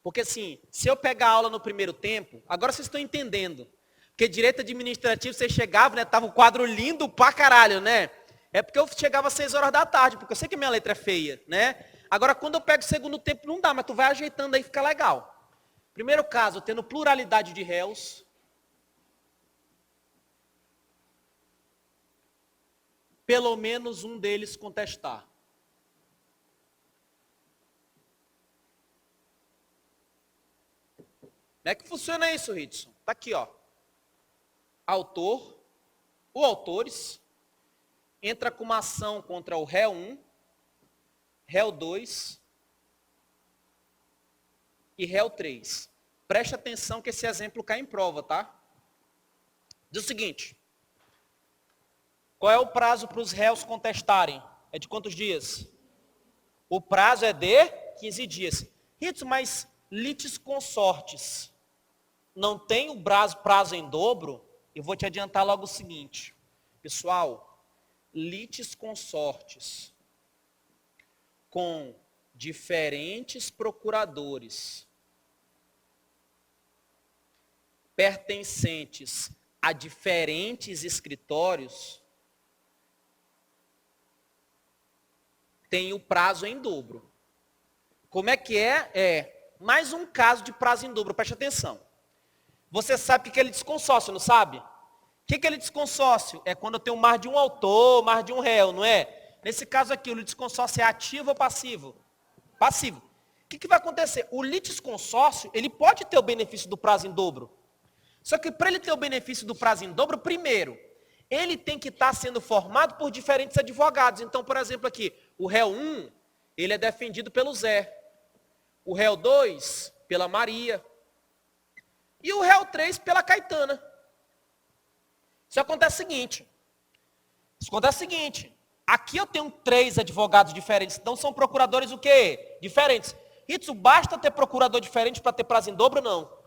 Porque assim, se eu pegar a aula no primeiro tempo, agora vocês estão entendendo. Porque direito administrativo, você chegava, né? Tava um quadro lindo pra caralho, né? É porque eu chegava às 6 horas da tarde, porque eu sei que minha letra é feia, né? Agora, quando eu pego o segundo tempo, não dá, mas tu vai ajeitando aí, fica legal. Primeiro caso, tendo pluralidade de réus. Pelo menos um deles contestar. Como é que funciona isso, Ritson? Está aqui, ó. Autor, ou autores, entra com uma ação contra o réu 1, réu 2 e réu 3. Preste atenção que esse exemplo cai em prova, tá? Diz o seguinte. Qual é o prazo para os réus contestarem? É de quantos dias? O prazo é de 15 dias. Ritson, mas litisconsortes não tem o prazo em dobro? Eu vou te adiantar logo o seguinte. Pessoal, litisconsortes com diferentes procuradores pertencentes a diferentes escritórios tem o prazo em dobro. Como é que é? Mais um caso de prazo em dobro, preste atenção. Você sabe o que é litisconsórcio, não sabe? O que é litisconsórcio? É quando eu tenho mais de um autor, mais de um réu, não é? Nesse caso aqui, o litisconsórcio é ativo ou passivo? Passivo. O que vai acontecer? O litisconsórcio, ele pode ter o benefício do prazo em dobro. Só que para ele ter o benefício do prazo em dobro, primeiro, ele tem que estar sendo formado por diferentes advogados. Então, por exemplo, aqui, o réu 1, ele é defendido pelo Zé. O réu 2, pela Maria. E o réu 3, pela Caetana. Isso acontece o seguinte. Aqui eu tenho 3 advogados diferentes. Então, são procuradores o quê? Diferentes. Isso basta ter procurador diferente para ter prazo em dobro? Não.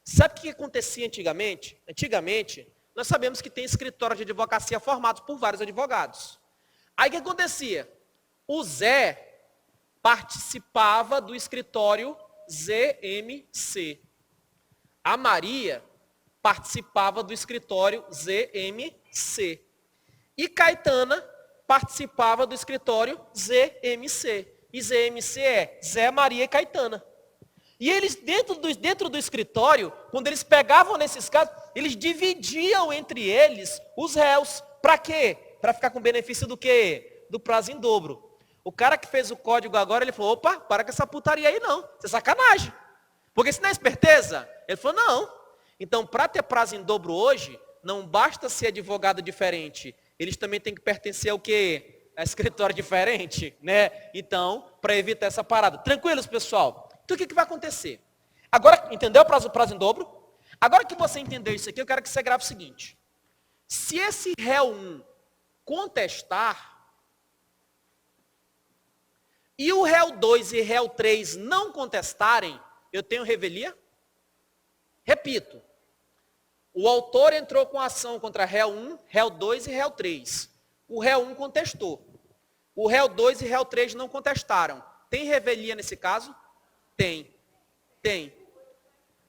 Sabe o que acontecia antigamente? Antigamente, nós sabemos que tem escritório de advocacia formados por vários advogados. Aí o que acontecia? O Zé participava do escritório ZMC. A Maria participava do escritório ZMC. E Caetana participava do escritório ZMC. E ZMC é Zé, Maria e Caetana. E eles, dentro do escritório, quando eles pegavam nesses casos, eles dividiam entre eles os réus. Para quê? Para ficar com benefício do quê? Do prazo em dobro. O cara que fez o código agora, ele falou, opa, para com essa putaria aí não. Isso é sacanagem. Porque se não é esperteza, ele falou, não. Então, para ter prazo em dobro hoje, não basta ser advogado diferente. Eles também têm que pertencer ao quê? É escritório diferente, né? Então, para evitar essa parada. Tranquilos, pessoal? Então, o que vai acontecer? Agora, entendeu o prazo em dobro? Agora que você entendeu isso aqui, eu quero que você grave o seguinte. Se esse réu 1 contestar, e o réu 2 e réu 3 não contestarem, eu tenho revelia? Repito. O autor entrou com ação contra réu 1, réu 2 e réu 3. O réu 1 contestou. O réu 2 e réu 3 não contestaram. Tem revelia nesse caso? Tem. Tem.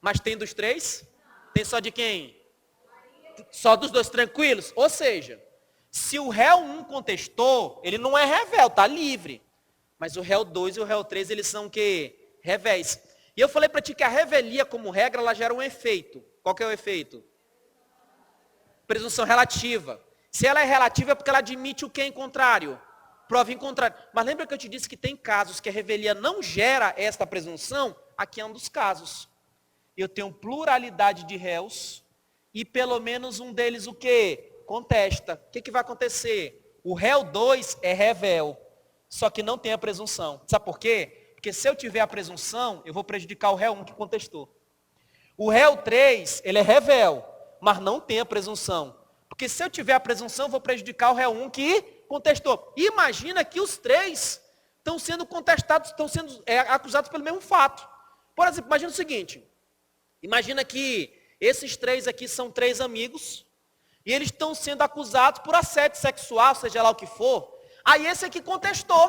Mas tem dos três? Tem só de quem? Só dos dois, tranquilos? Ou seja, se o réu 1 contestou, ele não é revel, está livre. Mas o réu 2 e o réu 3, eles são o quê? Revéis. E eu falei para ti que a revelia, como regra, ela gera um efeito. Qual que é o efeito? Presunção relativa. Se ela é relativa é porque ela admite o que em contrário? Prova em contrário. Mas lembra que eu te disse que tem casos que a revelia não gera esta presunção? Aqui é um dos casos. Eu tenho pluralidade de réus e pelo menos um deles o quê? Contesta. O que vai acontecer? O réu 2 é revel, só que não tem a presunção. Sabe por quê? Porque se eu tiver a presunção, eu vou prejudicar o réu 1 que contestou. O réu 3, ele é revel, mas não tem a presunção. Porque se eu tiver a presunção, eu vou prejudicar o réu 1 que contestou. Imagina que os três estão sendo contestados, estão sendo acusados pelo mesmo fato. Por exemplo, imagina o seguinte. Imagina que esses três aqui são três amigos e eles estão sendo acusados por assédio sexual, seja lá o que for. Aí esse aqui contestou.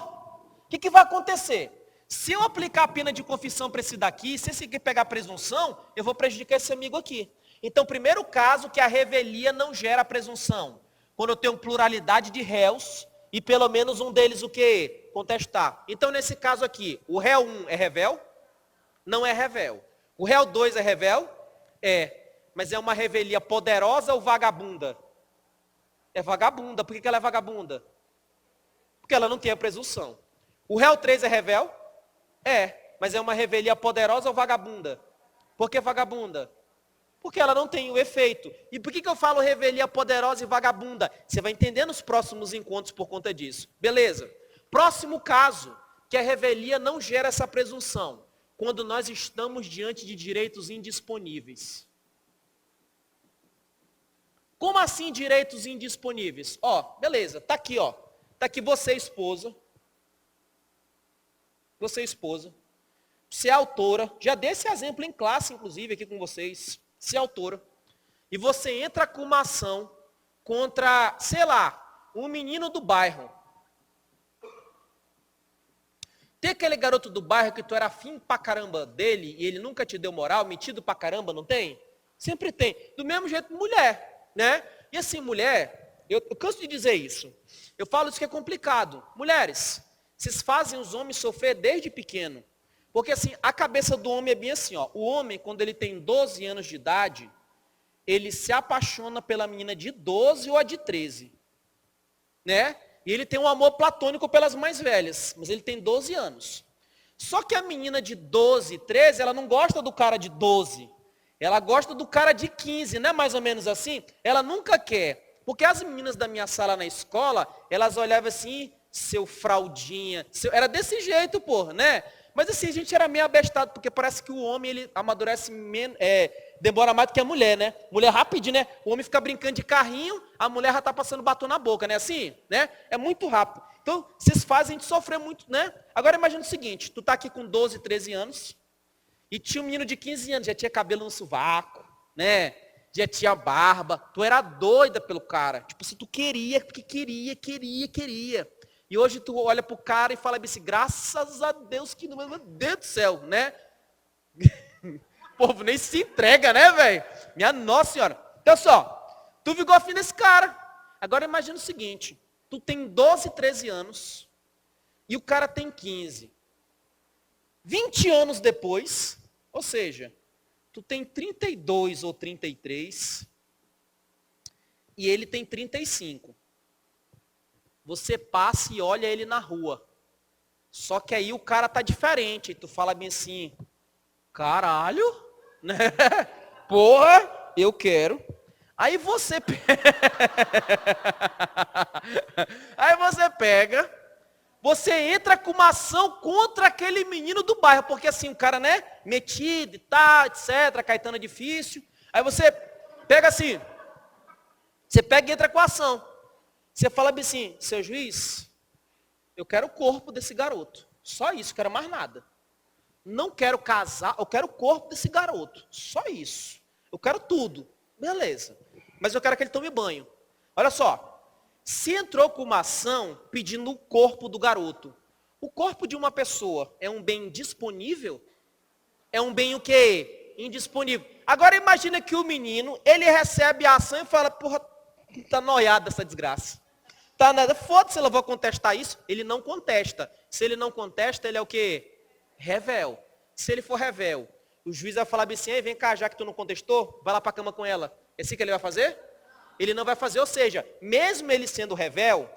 O que vai acontecer? Se eu aplicar a pena de confissão para esse daqui, se esse aqui pegar a presunção, eu vou prejudicar esse amigo aqui. Então, primeiro caso que a revelia não gera a presunção. Quando eu tenho pluralidade de réus e pelo menos um deles o quê? Contestar. Então, nesse caso aqui, o réu 1 é revel? Não é revel. O réu 2 é revel? É. Mas é uma revelia poderosa ou vagabunda? É vagabunda. Por que ela é vagabunda? Porque ela não tem a presunção. O réu 3 é revel? É. Mas é uma revelia poderosa ou vagabunda? Por que vagabunda? Porque ela não tem o efeito. E por que eu falo revelia poderosa e vagabunda? Você vai entender nos próximos encontros por conta disso. Beleza. Próximo caso, que a revelia não gera essa presunção. Quando nós estamos diante de direitos indisponíveis. Como assim direitos indisponíveis? Beleza, tá aqui, Tá aqui você, esposa. Você, esposa. Você é autora. Já dei esse exemplo em classe, inclusive, aqui com vocês. Você é autora. E você entra com uma ação contra, sei lá, um menino do bairro. Tem aquele garoto do bairro que tu era afim pra caramba dele e ele nunca te deu moral, metido pra caramba, não tem? Sempre tem. Do mesmo jeito, mulher, né? E assim, mulher, eu canso de dizer isso. Eu falo isso que é complicado. Mulheres, vocês fazem os homens sofrer desde pequeno. Porque assim, a cabeça do homem é bem assim, O homem, quando ele tem 12 anos de idade, ele se apaixona pela menina de 12 ou a de 13. Né? E ele tem um amor platônico pelas mais velhas, mas ele tem 12 anos. Só que a menina de 12, 13, ela não gosta do cara de 12. Ela gosta do cara de 15, não é mais ou menos assim? Ela nunca quer. Porque as meninas da minha sala na escola, elas olhavam assim, seu fraldinha. Era desse jeito, né? Mas assim, a gente era meio abestado, porque parece que o homem, ele amadurece demora mais do que a mulher, né? Mulher rapidinho, né? O homem fica brincando de carrinho, a mulher já está passando batom na boca, né? Assim, né? É muito rápido. Então, vocês fazem a gente sofrer muito, né? Agora imagina o seguinte, tu tá aqui com 12, 13 anos, e tinha um menino de 15 anos, já tinha cabelo no sovaco, né? Já tinha barba, tu era doida pelo cara. Tipo assim, tu queria, porque queria. E hoje tu olha pro cara e fala assim, graças a Deus que não, meu Deus do céu, né? O povo nem se entrega, né, velho? Minha Nossa Senhora. Então só, tu ficou afim desse cara. Agora imagina o seguinte, tu tem 12, 13 anos e o cara tem 15. 20 anos depois, ou seja, tu tem 32 ou 33 e ele tem 35. Você passa e olha ele na rua. Só que aí o cara tá diferente. E tu fala bem assim, caralho, né? Porra, eu quero. Aí você pega, você entra com uma ação contra aquele menino do bairro, porque assim, o cara, né, metido e tal, etc, Caetano é difícil. Aí você pega assim, você pega e entra com a ação. Você fala assim, seu juiz, eu quero o corpo desse garoto. Só isso, quero mais nada. Não quero casar, eu quero o corpo desse garoto. Só isso. Eu quero tudo. Beleza. Mas eu quero que ele tome banho. Olha só. Se entrou com uma ação pedindo o corpo do garoto, o corpo de uma pessoa é um bem disponível? É um bem o quê? Indisponível. Agora imagina que o menino, ele recebe a ação e fala, porra, tá noiado essa desgraça. Tá nada, foda-se, eu vou contestar isso. Ele não contesta. Se ele não contesta, ele é o quê? Revel. Se ele for revel, o juiz vai falar assim, vem cá, já que tu não contestou, vai lá para a cama com ela. É assim que ele vai fazer? Ele não vai fazer, ou seja, mesmo ele sendo revel,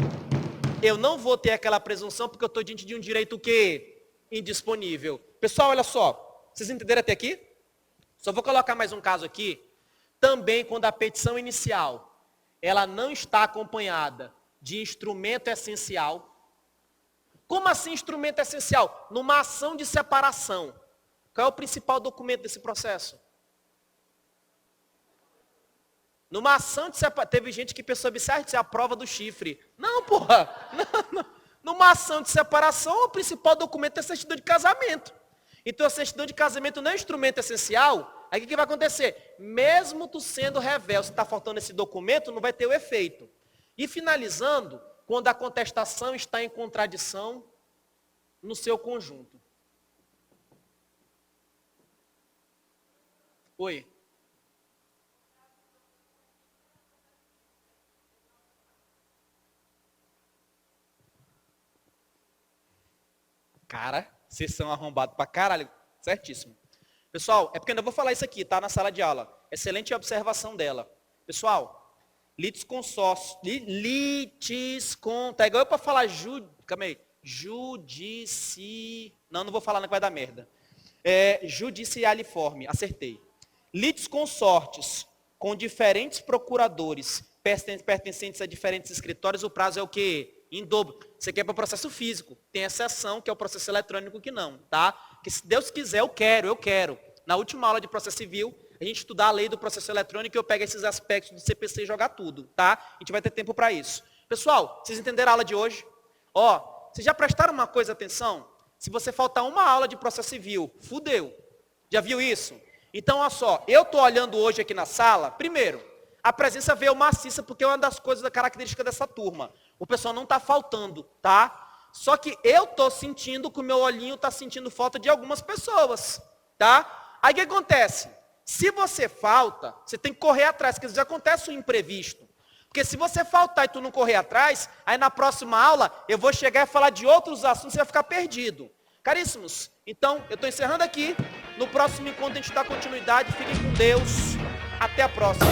eu não vou ter aquela presunção porque eu estou diante de um direito o quê? Indisponível. Pessoal, olha só, vocês entenderam até aqui? Só vou colocar mais um caso aqui. Também quando a petição inicial, ela não está acompanhada de instrumento essencial. Como assim instrumento essencial? Numa ação de separação. Qual é o principal documento desse processo? Numa ação de separação, teve gente que pensou, isso é a prova do chifre. Não, porra. Não. Numa ação de separação, o principal documento é a certidão de casamento. Então, a certidão de casamento não é um instrumento essencial. Aí o que vai acontecer? Mesmo tu sendo revel, se está faltando esse documento, não vai ter o efeito. E finalizando, quando a contestação está em contradição no seu conjunto. Oi. Cara, vocês são arrombados pra caralho. Certíssimo. Pessoal, é porque eu ainda vou falar isso aqui, tá? Na sala de aula. Excelente observação dela. Pessoal, litisconsórcio. Tá igual eu pra falar calma aí. Não vou falar, não, que vai dar merda. Judicialiforme. Acertei. Litisconsortes com diferentes procuradores pertencentes a diferentes escritórios, o prazo é o quê? Em dobro. Isso aqui é para processo físico. Tem exceção, que é o processo eletrônico, que não, tá? Que se Deus quiser, eu quero. Na última aula de processo civil, a gente estudar a lei do processo eletrônico e eu pego esses aspectos do CPC e jogar tudo, tá? A gente vai ter tempo para isso. Pessoal, vocês entenderam a aula de hoje? Vocês já prestaram uma coisa atenção? Se você faltar uma aula de processo civil, fudeu. Já viu isso? Então, olha só, eu estou olhando hoje aqui na sala, primeiro, a presença veio maciça, porque é uma das coisas da característica dessa turma. O pessoal não está faltando, tá? Só que eu estou sentindo que o meu olhinho está sentindo falta de algumas pessoas, tá? Aí o que acontece? Se você falta, você tem que correr atrás, porque já acontece o imprevisto. Porque se você faltar e tu não correr atrás, aí na próxima aula eu vou chegar e falar de outros assuntos e você vai ficar perdido. Caríssimos, então eu estou encerrando aqui. No próximo encontro a gente dá continuidade. Fiquem com Deus. Até a próxima.